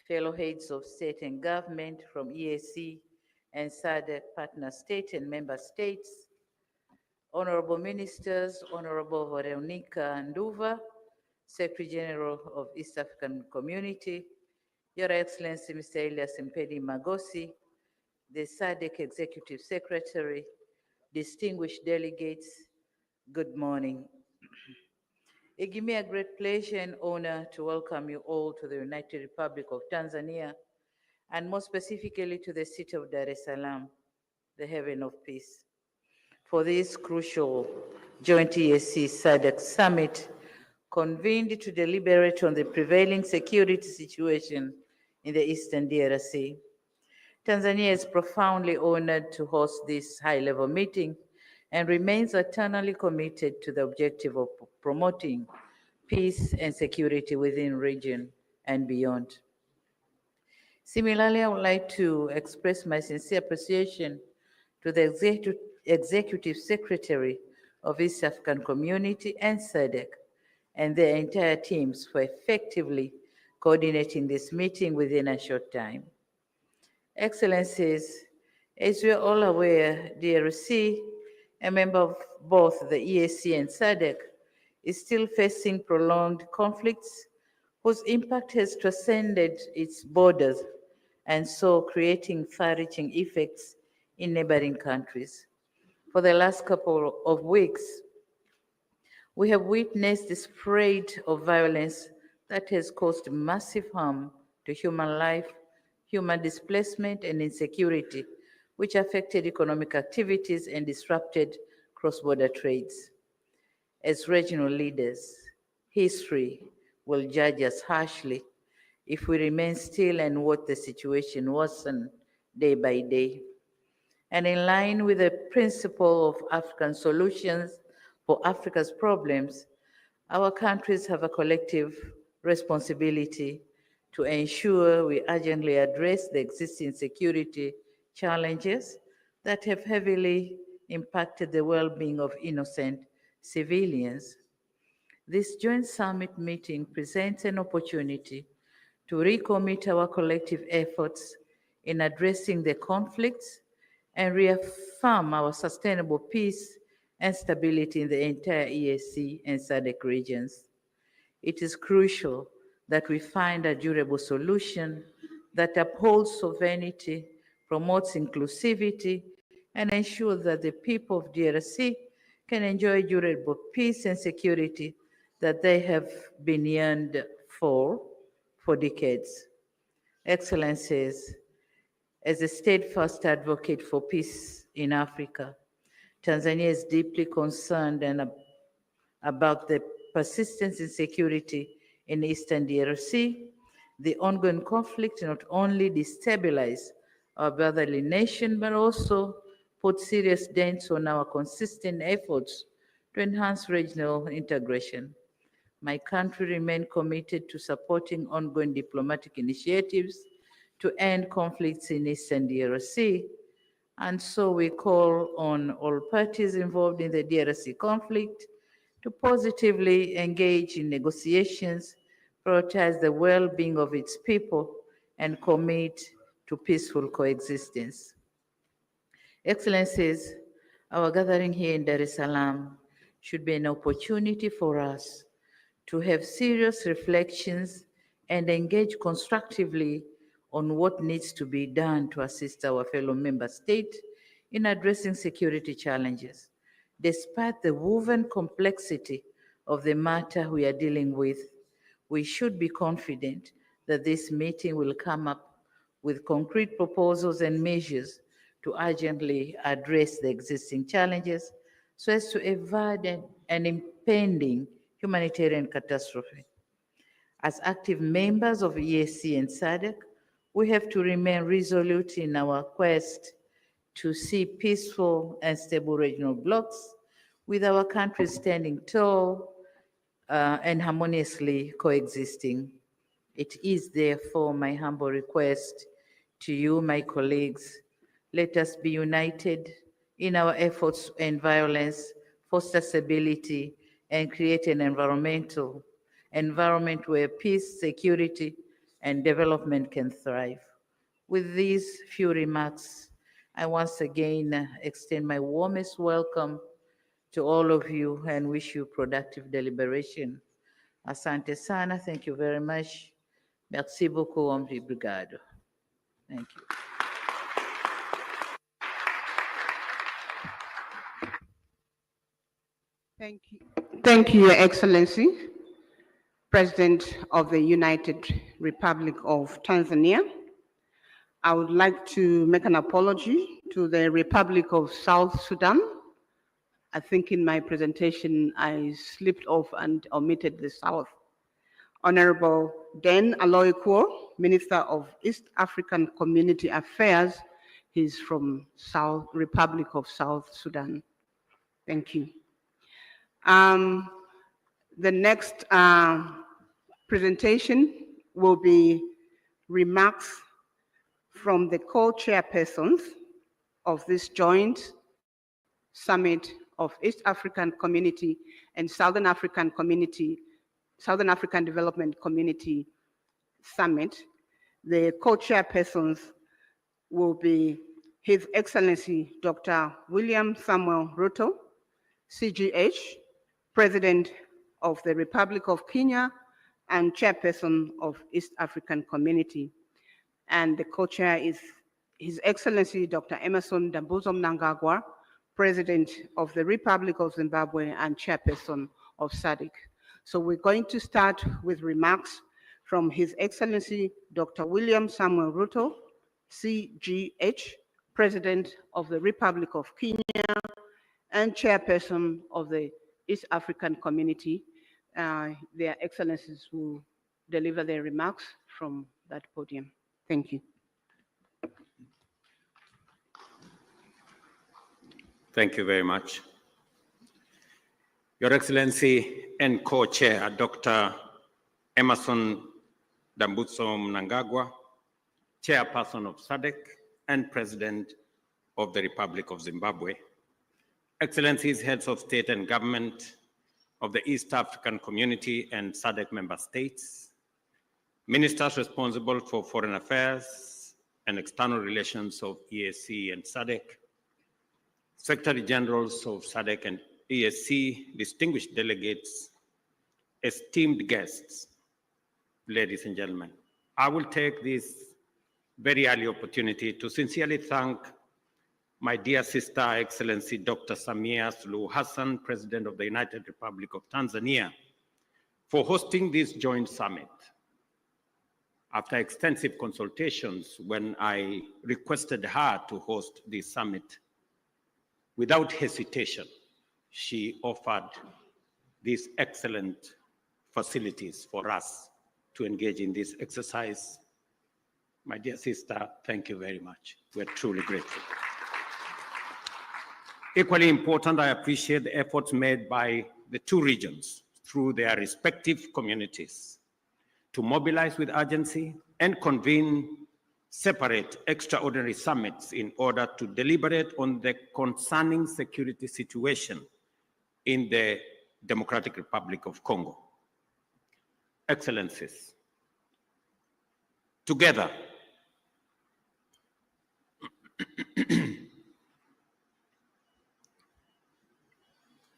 J: Fellow heads of state and government from EAC and SADC partner state and member states, honorable ministers, Honorable Veronica Nduva, Secretary General of East African Community, Your Excellency Mr. Elias Mpedi Magosi, the SADC Executive Secretary, distinguished delegates, good morning. It gives me a great pleasure and honor to welcome you all to the United Republic of Tanzania, and more specifically to the city of Dar es Salaam, the haven of peace, for this crucial joint EAC SADC summit convened to deliberate on the prevailing security situation in the Eastern DRC. Tanzania is profoundly honored to host this high-level meeting and remains eternally committed to the objective of promoting peace and security within the region and beyond. Similarly, I would like to express my sincere appreciation to the Executive Secretary of East African Community and SADC and their entire teams for effectively coordinating this meeting within a short time. Excellencies, as we are all aware, DRC, a member of both the EAC and SADC, is still facing prolonged conflicts whose impact has transcended its borders and so creating far-reaching effects in neighboring countries. For the last couple of weeks, we have witnessed the spread of violence that has caused massive harm to human life, human displacement, and insecurity, which affected economic activities and disrupted cross-border trades. As regional leaders, history will judge us harshly if we remain still and watch the situation worsen day by day. And in line with the principle of African solutions for Africa's problems, our countries have a collective responsibility to ensure we urgently address the existing security challenges that have heavily impacted the well-being of innocent civilians. This joint summit meeting presents an opportunity to recommit our collective efforts in addressing the conflicts and reaffirm our sustainable peace and stability in the entire EAC and SADC regions. It is crucial that we find a durable solution that upholds sovereignty, promotes inclusivity, and ensures that the people of DRC can enjoy durable peace and security that they have been yearned for decades. Excellencies, as a steadfast advocate for peace in Africa, Tanzania is deeply concerned about the persistent insecurity in eastern DRC. The ongoing conflict not only destabilize our brotherly nation, but also put serious dents on our consistent efforts to enhance regional integration. My country remains committed to supporting ongoing diplomatic initiatives to end conflicts in eastern DRC, and so we call on all parties involved in the DRC conflict to positively engage in negotiations, prioritize the well-being of its people, and commit to peaceful coexistence. Excellencies, our gathering here in Dar es Salaam should be an opportunity for us to have serious reflections and engage constructively on what needs to be done to assist our fellow member states in addressing security challenges. Despite the woven complexity of the matter we are dealing with, we should be confident that this meeting will come up with concrete proposals and measures to urgently address the existing challenges so as to avoid an impending humanitarian catastrophe. As active members of EAC and SADC, we have to remain resolute in our quest to see peaceful and stable regional blocs with our countries standing tall and harmoniously coexisting. It is therefore my humble request to you, my colleagues, let us be united in our efforts to end violence, foster stability, and create an environment where peace, security, and development can thrive. With these few remarks, I once again extend my warmest welcome to all of you and wish you productive deliberation. Asante sana, thank you very much. Merci beaucoup, obrigado. Thank you.
B: Thank you. Thank you, Your Excellency, President of the United Republic of Tanzania. I would like to make an apology to the Republic of South Sudan. I think in my presentation, I slipped off and omitted the South. Honorable Den Aloykuo, Minister of East African Community Affairs. He's from Republic of South Sudan. Thank you. The next presentation will be remarks from the co-chairpersons of this joint summit of East African Community and Southern African Development Community Summit. The co-chairpersons will be His Excellency Dr. William Samuel Ruto, CGH, President of the Republic of Kenya and Chairperson of East African Community. And the co-chair is His Excellency Dr. Emmerson Dambuzo Mnangagwa, President of the Republic of Zimbabwe and Chairperson of SADC. So we're going to start with remarks from His Excellency Dr. William Samuel Ruto, CGH, President of the Republic of Kenya and Chairperson of the East African Community. Their Excellencies will deliver their remarks from that podium. Thank you.
K: Thank you very much. Your Excellency and Co-Chair, Dr. Emmerson Dambuzo Mnangagwa, Chairperson of SADC and President of the Republic of Zimbabwe, Excellencies, Heads of State and Government of the East African Community and SADC member states, Ministers responsible for Foreign Affairs and External Relations of EAC and SADC, Secretary Generals of SADC and EAC, distinguished delegates, esteemed guests, ladies and gentlemen. I will take this very early opportunity to sincerely thank my dear sister, Excellency Dr. Samia Suluhu Hassan, President of the United Republic of Tanzania, for hosting this joint summit. After extensive consultations, when I requested her to host this summit, without hesitation, she offered these excellent facilities for us to engage in this exercise. My dear sister, thank you very much. We're truly grateful. Equally important, I appreciate the efforts made by the two regions through their respective communities to mobilize with urgency and convene separate extraordinary summits in order to deliberate on the concerning security situation in the Democratic Republic of Congo. Excellencies, together,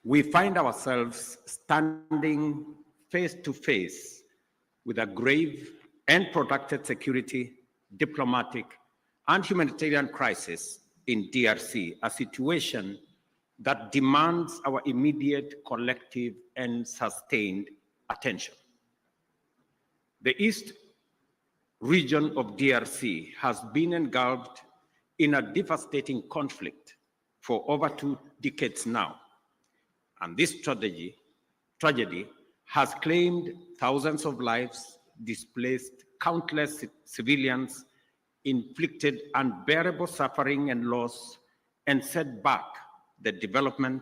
K: we find ourselves standing face to face with a grave and protracted security, diplomatic, and humanitarian crisis in DRC, a situation that demands our immediate, collective, and sustained attention. The East region of DRC has been engulfed in a devastating conflict for over 2 decades now. And this tragedy has claimed thousands of lives, displaced countless civilians, inflicted unbearable suffering and loss, and set back the development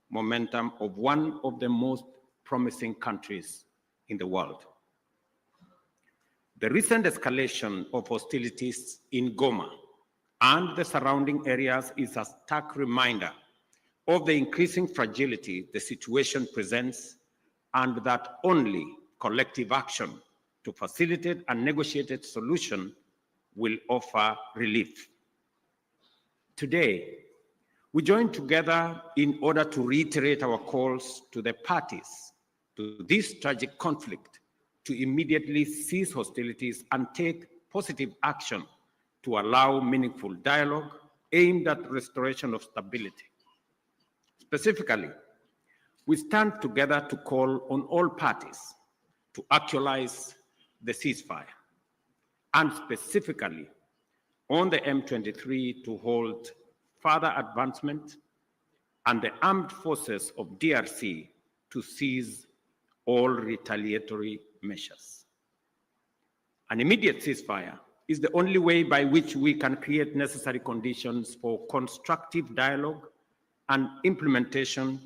K: momentum of one of the most promising countries in the world. The recent escalation of hostilities in Goma and the surrounding areas is a stark reminder of the increasing fragility the situation presents, and that only collective action to facilitate a negotiated solution will offer relief. Today, we join together in order to reiterate our calls to the parties to this tragic conflict to immediately cease hostilities and take positive action to allow meaningful dialogue aimed at restoration of stability. Specifically, we stand together to call on all parties to actualize the ceasefire, and specifically on the M23 to hold further advancement and the armed forces of DRC to cease all retaliatory measures. An immediate ceasefire is the only way by which we can create necessary conditions for constructive dialogue and implementation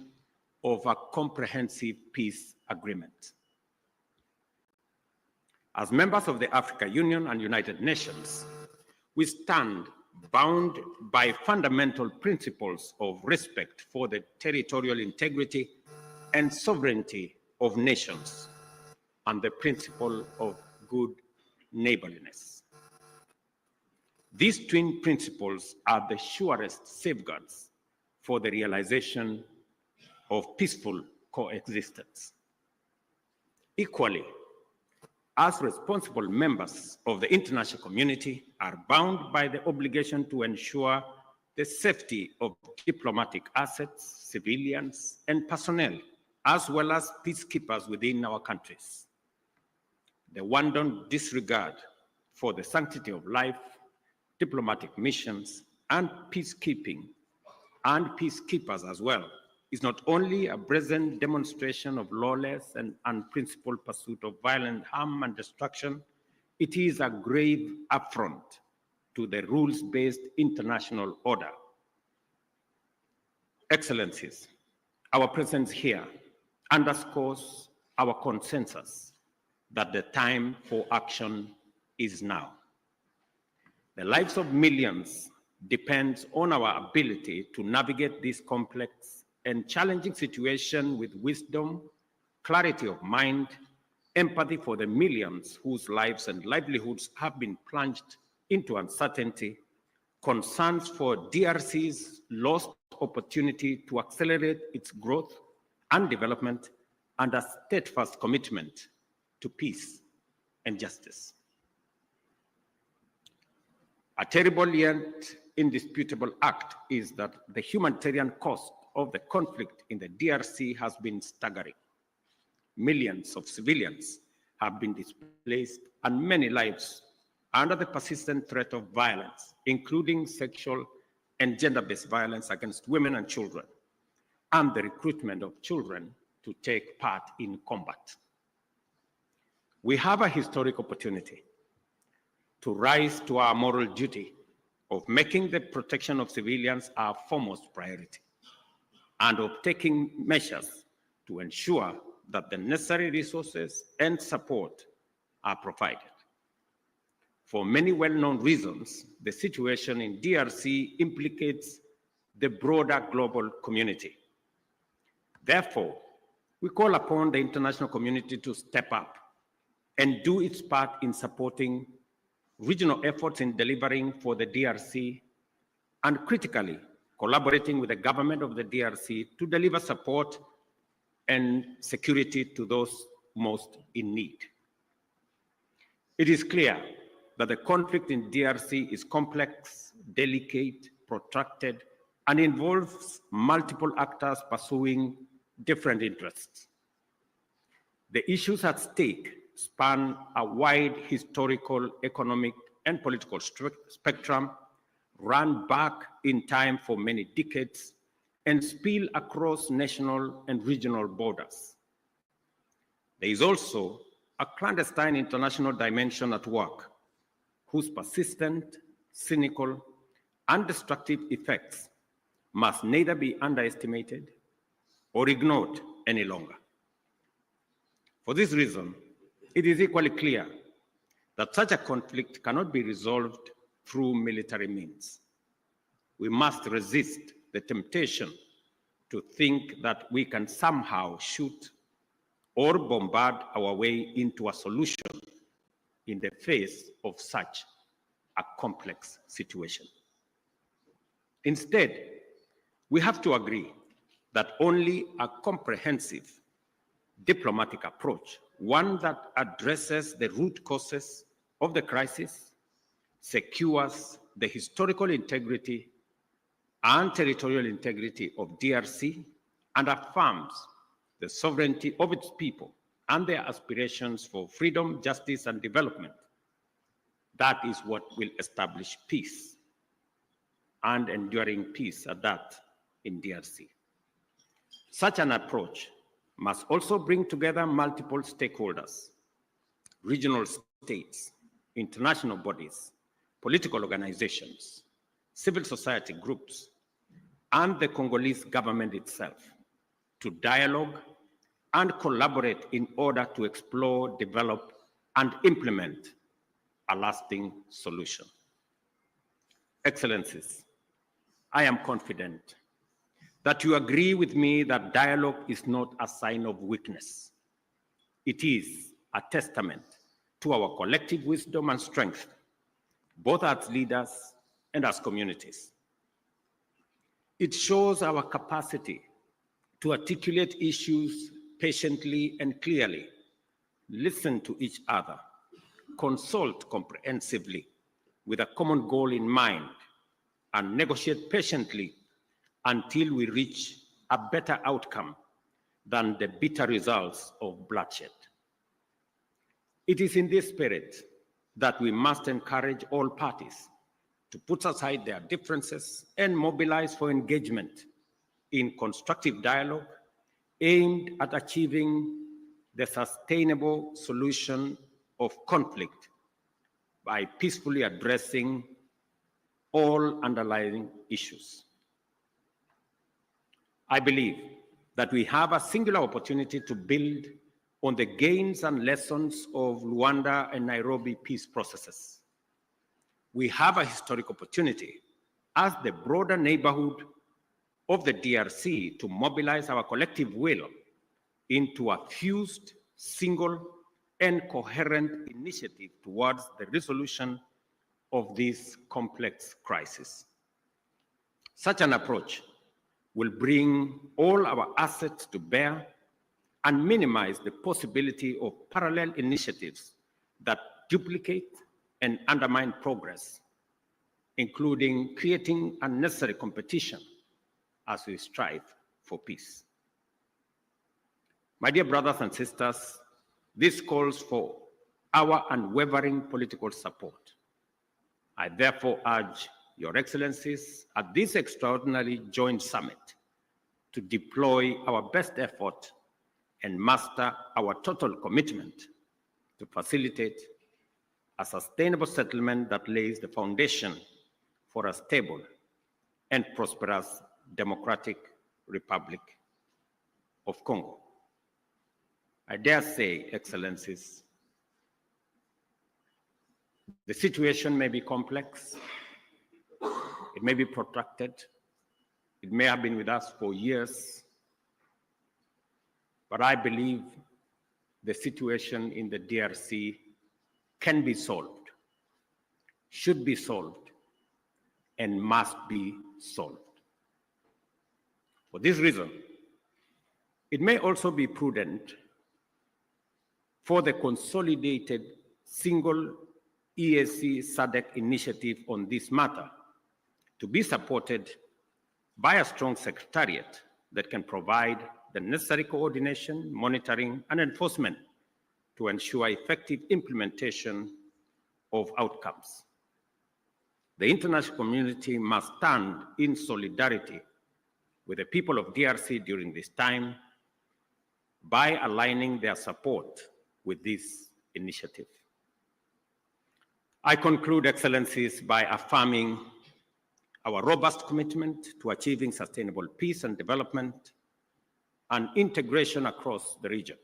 K: of a comprehensive peace agreement. As members of the African Union and United Nations, we stand bound by fundamental principles of respect for the territorial integrity and sovereignty of nations and the principle of good neighborliness. These twin principles are the surest safeguards for the realization of peaceful coexistence. Equally, as responsible members of the international community are bound by the obligation to ensure the safety of diplomatic assets, civilians, and personnel, as well as peacekeepers within our countries. The wanton disregard for the sanctity of life, diplomatic missions, and peacekeeping, and peacekeepers as well, is not only a brazen demonstration of lawless and unprincipled pursuit of violent harm and destruction, it is a grave affront to the rules-based international order. Excellencies, our presence here underscores our consensus that the time for action is now. The lives of millions depends on our ability to navigate this complex and challenging situation with wisdom, clarity of mind, empathy for the millions whose lives and livelihoods have been plunged into uncertainty, concerns for DRC's lost opportunity to accelerate its growth and development, and a steadfast commitment to peace and justice. A terrible yet indisputable act is that the humanitarian cost of the conflict in the DRC has been staggering. Millions of civilians have been displaced and many lives under the persistent threat of violence, including sexual and gender-based violence against women and children, and the recruitment of children to take part in combat. We have a historic opportunity to rise to our moral duty of making the protection of civilians our foremost priority, and of taking measures to ensure that the necessary resources and support are provided. For many well-known reasons, the situation in DRC implicates the broader global community. Therefore, we call upon the international community to step up and do its part in supporting regional efforts in delivering for the DRC, and critically, collaborating with the government of the DRC to deliver support and security to those most in need. It is clear that the conflict in DRC is complex, delicate, protracted, and involves multiple actors pursuing different interests. The issues at stake span a wide historical, economic, and political spectrum, run back in time for many decades, and spill across national and regional borders. There is also a clandestine international dimension at work, whose persistent, cynical, and destructive effects must neither be underestimated or ignored any longer. For this reason, it is equally clear that such a conflict cannot be resolved through military means. We must resist the temptation to think that we can somehow shoot or bombard our way into a solution in the face of such a complex situation. Instead, we have to agree that only a comprehensive diplomatic approach, one that addresses the root causes of the crisis, secures the historical integrity and territorial integrity of DRC, and affirms the sovereignty of its people and their aspirations for freedom, justice, and development. That is what will establish peace, and enduring peace at that, in DRC. Such an approach must also bring together multiple stakeholders, regional states, international bodies, political organizations, civil society groups, and the Congolese government itself to dialogue and collaborate in order to explore, develop, and implement a lasting solution. Excellencies, I am confident that you agree with me that dialogue is not a sign of weakness. It is a testament to our collective wisdom and strength, both as leaders and as communities. It shows our capacity to articulate issues patiently and clearly, listen to each other, consult comprehensively with a common goal in mind, and negotiate patiently until we reach a better outcome than the bitter results of bloodshed. It is in this spirit that we must encourage all parties to put aside their differences and mobilize for engagement in constructive dialogue aimed at achieving the sustainable solution of conflict by peacefully addressing all underlying issues. I believe that we have a singular opportunity to build on the gains and lessons of Luanda and Nairobi peace processes. We have a historic opportunity as the broader neighborhood of the DRC to mobilize our collective will into a fused, single, and coherent initiative towards the resolution of this complex crisis. Such an approach will bring all our assets to bear and minimize the possibility of parallel initiatives that duplicate and undermine progress, including creating unnecessary competition as we strive for peace. My dear brothers and sisters, this calls for our unwavering political support. I therefore urge Your Excellencies at this extraordinary joint summit to deploy our best effort and muster our total commitment to facilitate a sustainable settlement that lays the foundation for a stable and prosperous Democratic Republic of Congo. I dare say, Excellencies, the situation may be complex, it may be protracted, it may have been with us for years, but I believe the situation in the DRC can be solved, should be solved, and must be solved. For this reason, it may also be prudent for the consolidated single Eac Sadc initiative on this matter to be supported by a strong secretariat that can provide the necessary coordination, monitoring, and enforcement to ensure effective implementation of outcomes. The international community must stand in solidarity with the people of DRC during this time by aligning their support with this initiative. I conclude, Excellencies, by affirming our robust commitment to achieving sustainable peace and development and integration across the region.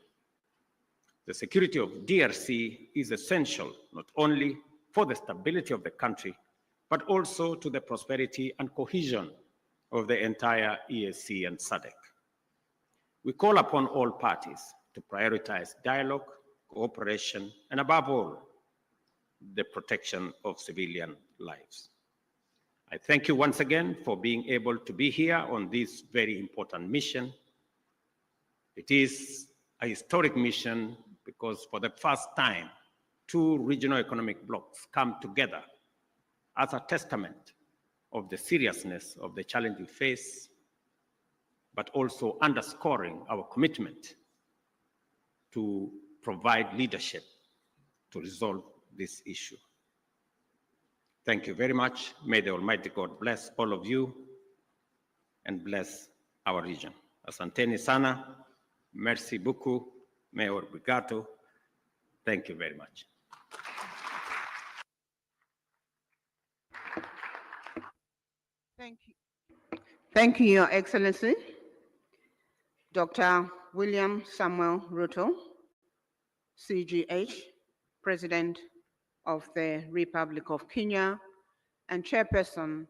K: The security of DRC is essential not only for the stability of the country, but also to the prosperity and cohesion of the entire EAC and SADC. We call upon all parties to prioritize dialogue, cooperation, and above all, the protection of civilian lives. I thank you once again for being able to be here on this very important mission. It is a historic mission because for the first time, two regional economic blocs come together as a testament of the seriousness of the challenge we face, but also underscoring our commitment to provide leadership to resolve this issue. Thank you very much. May the Almighty God bless all of you and bless our region. Asanteni sana, merci beaucoup, Mayor Brigato. Thank you very much.
B: Thank you. Thank you, Your Excellency. Dr. William Samuel Ruto, CGH, President of the Republic of Kenya, and chairperson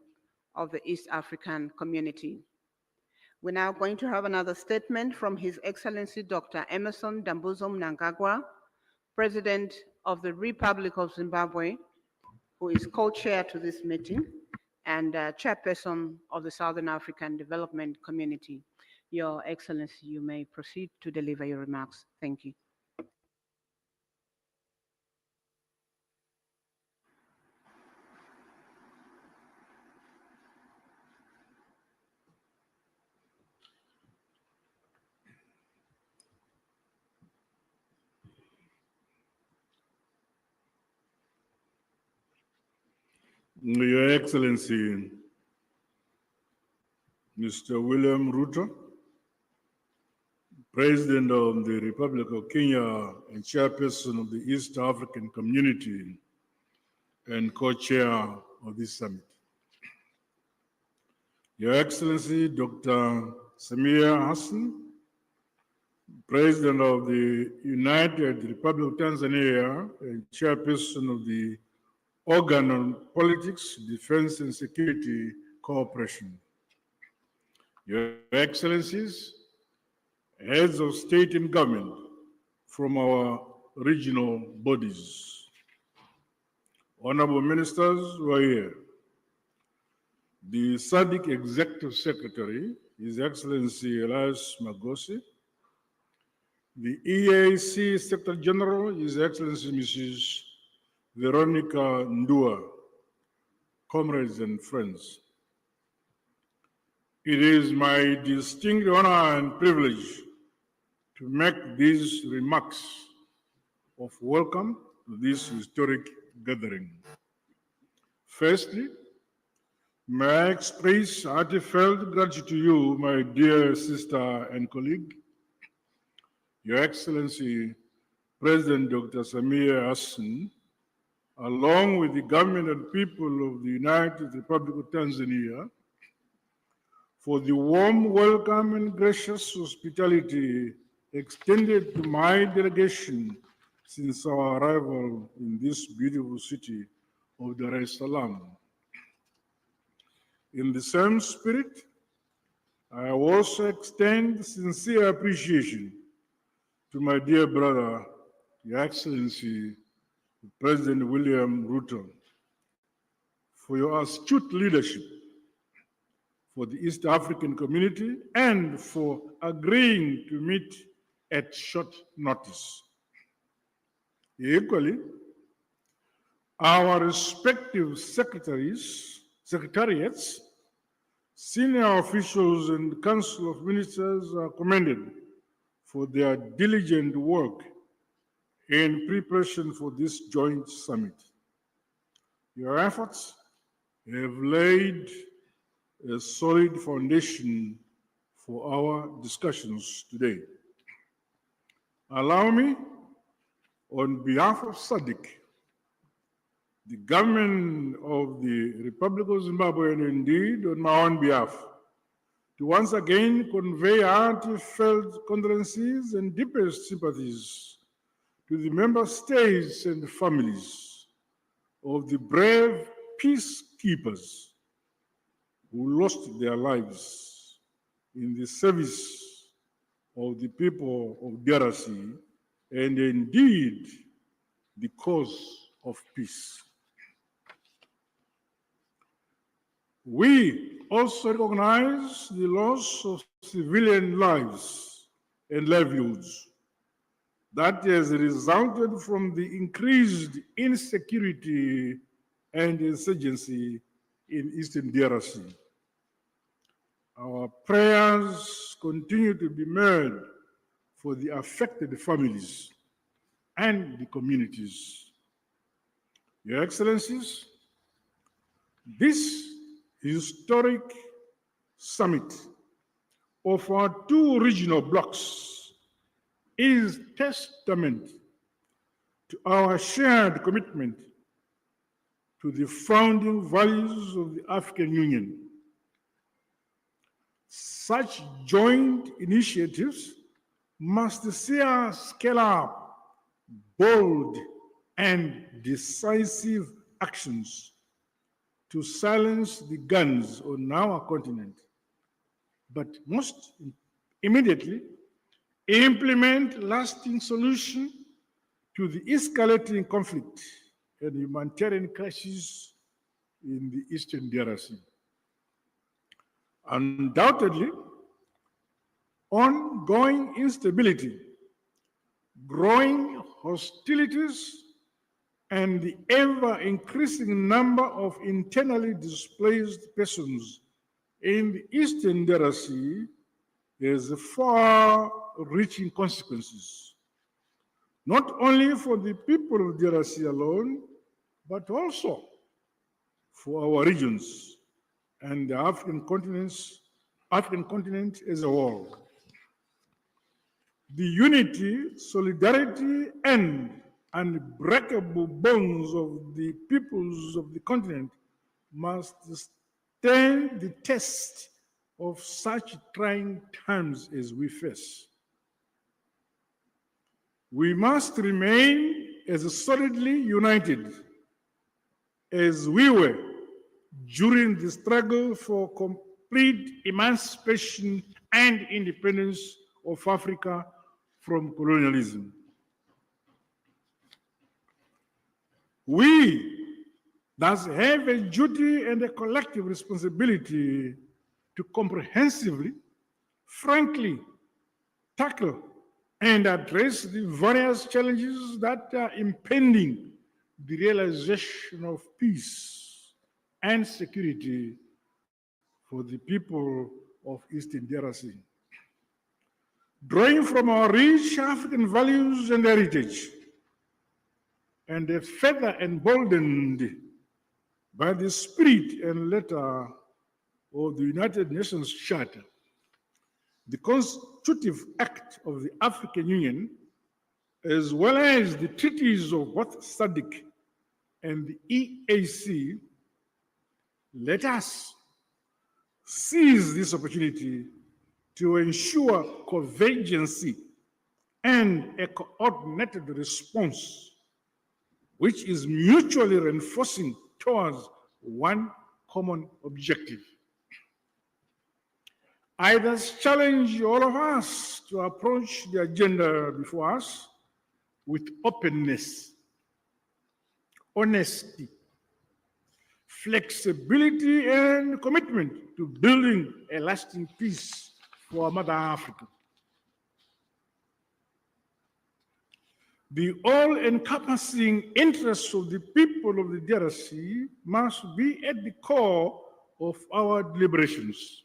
B: of the East African Community. We're now going to have another statement from His Excellency Dr. Emerson Dambuzo Mnangagwa, President of the Republic of Zimbabwe, who is co-chair to this meeting and chairperson of the Southern African Development Community. Your Excellency, you may proceed to deliver your remarks. Thank you.
A: Your Excellency, Mr. William Ruto, President of the Republic of Kenya and Chairperson of the East African Community and co-chair of this summit. Your Excellency, Dr. Samia Hassan, President of the United Republic of Tanzania and Chairperson of the Organ on Politics, Defense and Security Cooperation. Your Excellencies, heads of state and government from our regional bodies, honorable ministers who are here, the SADC Executive Secretary, His Excellency Elias Magosi, the EAC Secretary General, His Excellency Mrs. Veronica Ndua, comrades and friends. It is my distinct honor and privilege to make these remarks of welcome to this historic gathering. Firstly, may I express heartfelt gratitude to you, my dear sister and colleague, Your Excellency, President Dr. Samia Hassan, along with the government and people of the United Republic of Tanzania, for the warm welcome and gracious hospitality extended to my delegation since our arrival in this beautiful city of Dar es Salaam. In the same spirit, I also extend sincere appreciation to my dear brother, Your Excellency, President William Ruto, for your astute leadership for the East African community and for agreeing to meet at short notice. Equally, our respective secretariats, senior officials and Council of Ministers are commended for their diligent work in preparation for this joint summit. Your efforts have laid a solid foundation for our discussions today. Allow me, on behalf of SADC, the government of the Republic of Zimbabwe, and indeed on my own behalf, to once again convey heartfelt condolences and deepest sympathies to the member states and families of the brave peacekeepers who lost their lives in the service of the people of DRC and indeed the cause of peace. We also recognize the loss of civilian lives and livelihoods that has resulted from the increased insecurity and insurgency in Eastern DRC. Our prayers continue to be made for the affected families and the communities. Your Excellencies, this historic summit of our two regional blocs is testament to our shared commitment to the founding values of the African Union. Such joint initiatives must see us scale up bold and decisive actions to silence the guns on our continent, but most immediately implement lasting solution to the escalating conflict and humanitarian crisis in the Eastern DRC. Undoubtedly, ongoing instability, growing hostilities, and the ever-increasing number of internally displaced persons in the Eastern DRC has far-reaching consequences, not only for the people of DRC alone, but also for our regions and the African continent as a whole. The unity, solidarity, and unbreakable bonds of the peoples of the continent must stand the test of such trying times as we face. We must remain as solidly united as we were during the struggle for complete emancipation and independence of Africa from colonialism. We thus have a duty and a collective responsibility to comprehensively, frankly, tackle and address the various challenges that are impending the realization of peace and security for the people of Eastern DRC. Drawing from our rich African values and heritage, and further emboldened by the spirit and letter of the United Nations Charter, the constitutive act of the African Union, as well as the treaties of both Sadc and the EAC, let us seize this opportunity to ensure convergence and a coordinated response, which is mutually reinforcing towards one common objective. I thus challenge all of us to approach the agenda before us with openness, honesty, flexibility, and commitment to building a lasting peace for Mother Africa. The all-encompassing interests of the people of the DRC must be at the core of our deliberations.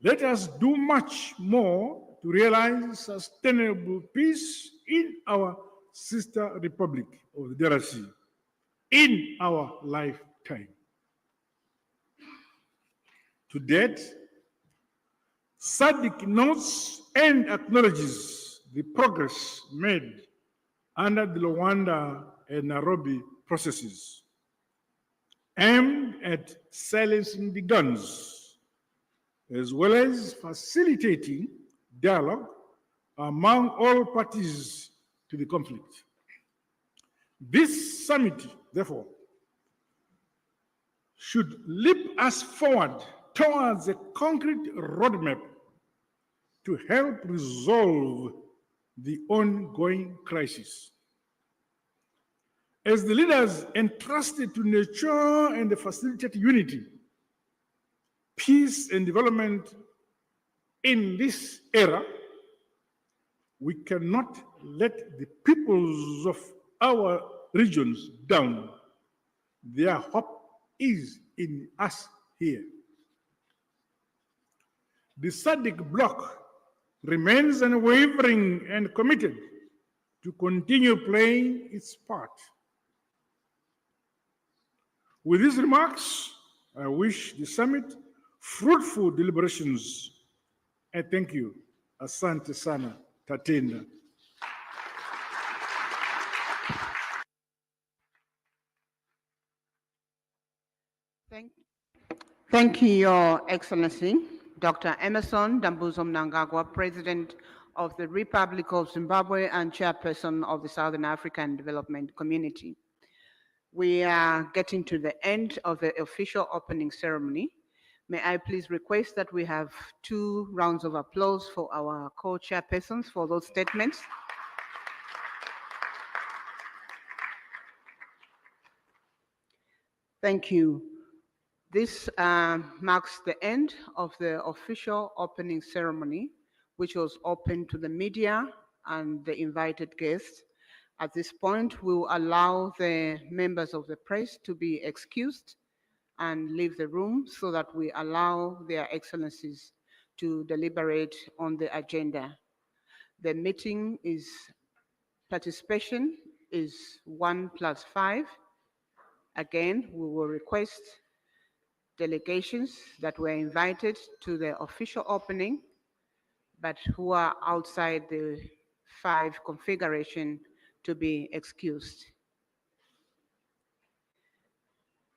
A: Let us do much more to realize sustainable peace in our sister republic of the DRC in our lifetime. To date, Sadc notes and acknowledges the progress made under the Luanda and Nairobi processes aimed at silencing the guns, as well as facilitating dialogue among all parties to the conflict. This summit, therefore, should leap us forward towards a concrete roadmap to help resolve the ongoing crisis. As the leaders entrusted to nurture and facilitate unity, peace, and development in this era, we cannot let the peoples of our regions down. Their hope is in us here. The Sadc bloc remains unwavering and committed to continue playing its part. With these remarks, I wish the summit fruitful deliberations. I thank you. Asante sana, tatenda.
B: Thank you, Your Excellency, Dr. Emerson Dambuzo Mnangagwa, President of the Republic of Zimbabwe and Chairperson of the Southern African Development Community. we are getting to the end of the official opening ceremony. May I please request that we have 2 rounds of applause for our co-chairpersons for those statements. Thank you. This marks the end of the official opening ceremony, which was open to the media and the invited guests. At this point, we will allow the members of the press to be excused and leave the room so that we allow their excellencies to deliberate on the agenda. The meeting participation is 1+5. Again, we will request delegations that were invited to the official opening, but who are outside the 5 configuration to be excused.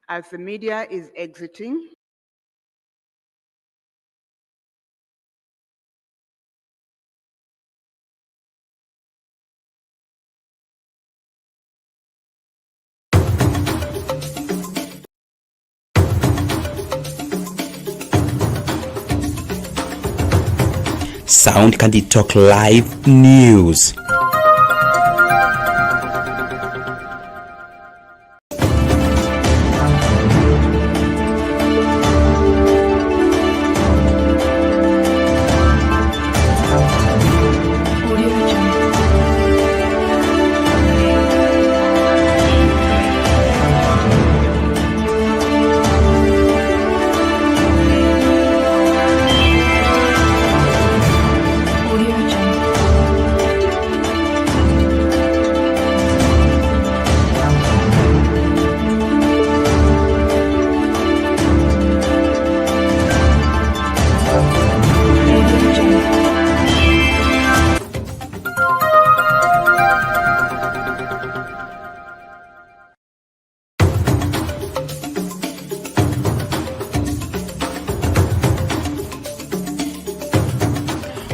B: As the media is exiting,
L: Sound Candid Talk Live News.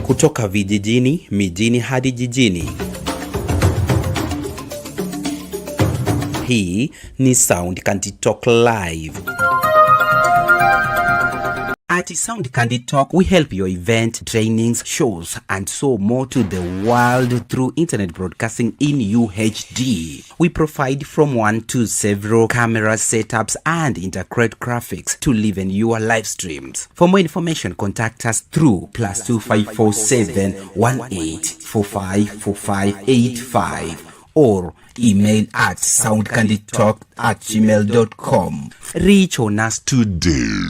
L: Kutoka vijijini, mijini hadi jijini. Hii ni Sound Candid Talk Live. At Sound Candid Talk, we help your event, trainings, shows, and so more to the world through internet broadcasting in UHD. We provide from 1 to several camera setups and integrate graphics to live in your live streams. For more information, contact us through +2547 18454585 or email at soundcandidtalk@gmail.com. Reach on us today.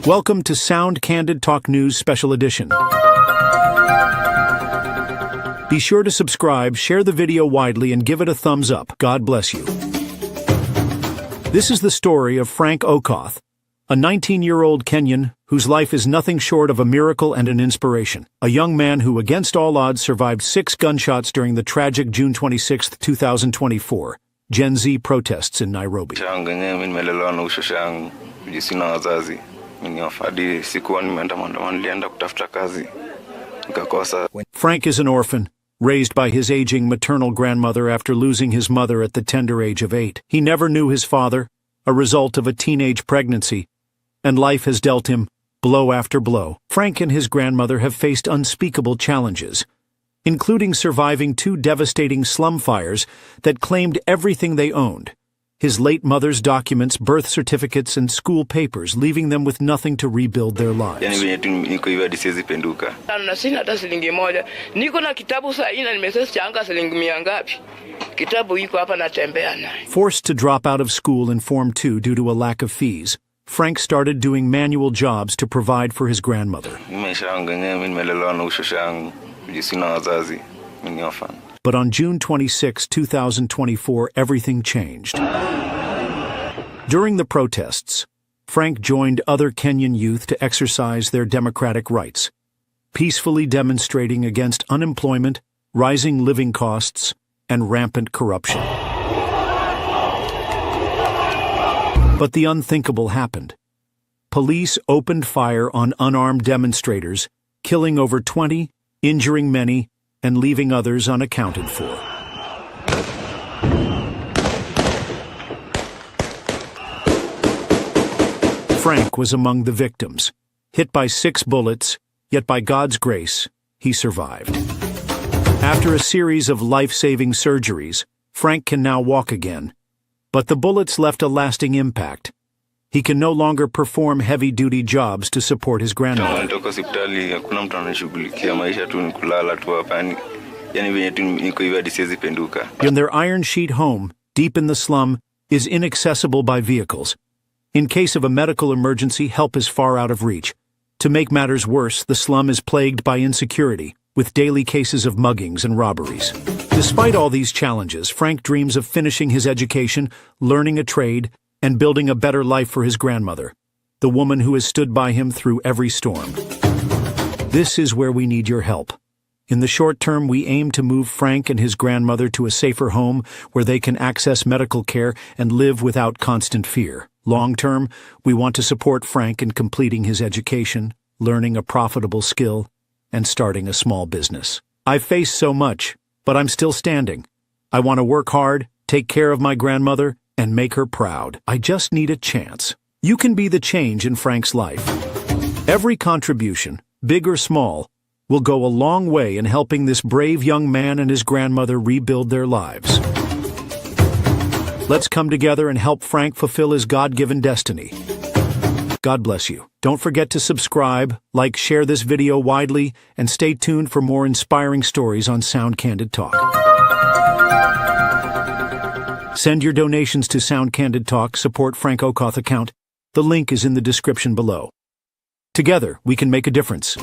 M: Welcome to Sound Candid Talk News Special Edition. Be sure to subscribe, share the video widely, and give it a thumbs up. God bless you. This is the story of Frank Okoth, a 19-year-old Kenyan whose life is nothing short of a miracle and an inspiration. A young man who, against all odds, survived 6 gunshots during the tragic June 26, 2024, Gen Z protests in Nairobi. Frank is an orphan, raised by his aging maternal grandmother after losing his mother at the tender age of 8. He never knew his father, a result of a teenage pregnancy, and life has dealt him blow after blow. Frank and his grandmother have faced unspeakable challenges, including surviving 2 devastating slum fires that claimed everything they owned: his late mother's documents, birth certificates, and school papers, leaving them with nothing to rebuid their lives. Forced to drop out of school in Form 2 due to a lack of fees, Frank started doing manual jobs to provide for his grandmother. But on June 26, 2024, everything changed. During the protests, Frank joined other Kenyan youth to exercise their democratic rights, peacefully demonstrating against unemployment rising living costs, and rampant corruption. But the unthinkable happened. Police opened fire on unarmed demonstrators, killing over 20, injuring many, and leaving others unaccounted for. Frank was among the victims. Hit by 6 bullets, yet by God's grace, he survived. After a series of life-saving surgeries, Frank can now walk again. But the bullets left a lasting impact. He can no longer perform heavy-duty jobs to support his grandmother. And their iron sheet home, deep in the slum, is inaccessible by vehicles. In case of a medical emergency, help is far out of reach. To make matters worse, the slum is plagued by insecurity, with daily cases of muggings and robberies. Despite all these challenges, Frank dreams of finishing his education, learning a trade, and building a better life for his grandmother, the woman who has stood by him through every storm. This is where we need your help. In the short term, we aim to move Frank and his grandmother to a safer home where they can access medical care and live without constant fear. Long term, we want to support Frank in completing his education, learning a profitable skill, and starting a small business. I've faced so much, but I'm still standing. I want to work hard, take care of my grandmother, and make her proud. I just need a chance. You can be the change in Frank's life. Every contribution, big or small, will go a long way in helping this brave young man and his grandmother rebuild their lives. Let's come together and help Frank fulfill his God-given destiny. God bless you. Don't forget to subscribe, like, share this video widely, and stay tuned for more inspiring stories on Sound Candid Talk. Send your donations to Sound Candid Talk Support Frank Okoth account. The link is in the description below. Together, we can make a difference.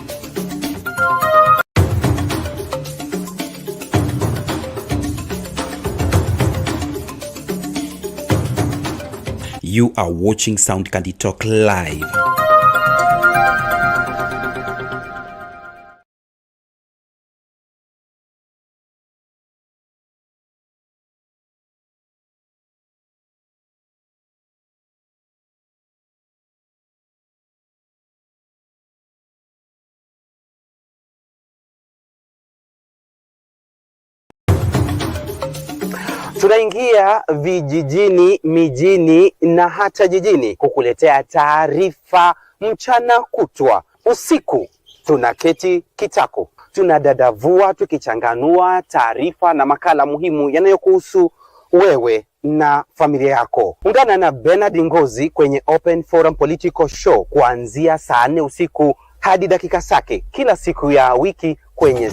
L: You are watching Sound Candid Talk live.
N: Tunaingia vijijini, mijini na hata jijini kukuletea taarifa mchana kutwa. Usiku tunaketi kitako, tunadadavua tukichanganua taarifa na makala muhimu yanayokuhusu wewe na familia yako. Ungana na Bernard Ngozi kwenye Open Forum Political Show kuanzia saa 4 usiku hadi dakika zake kila siku ya wiki kwenye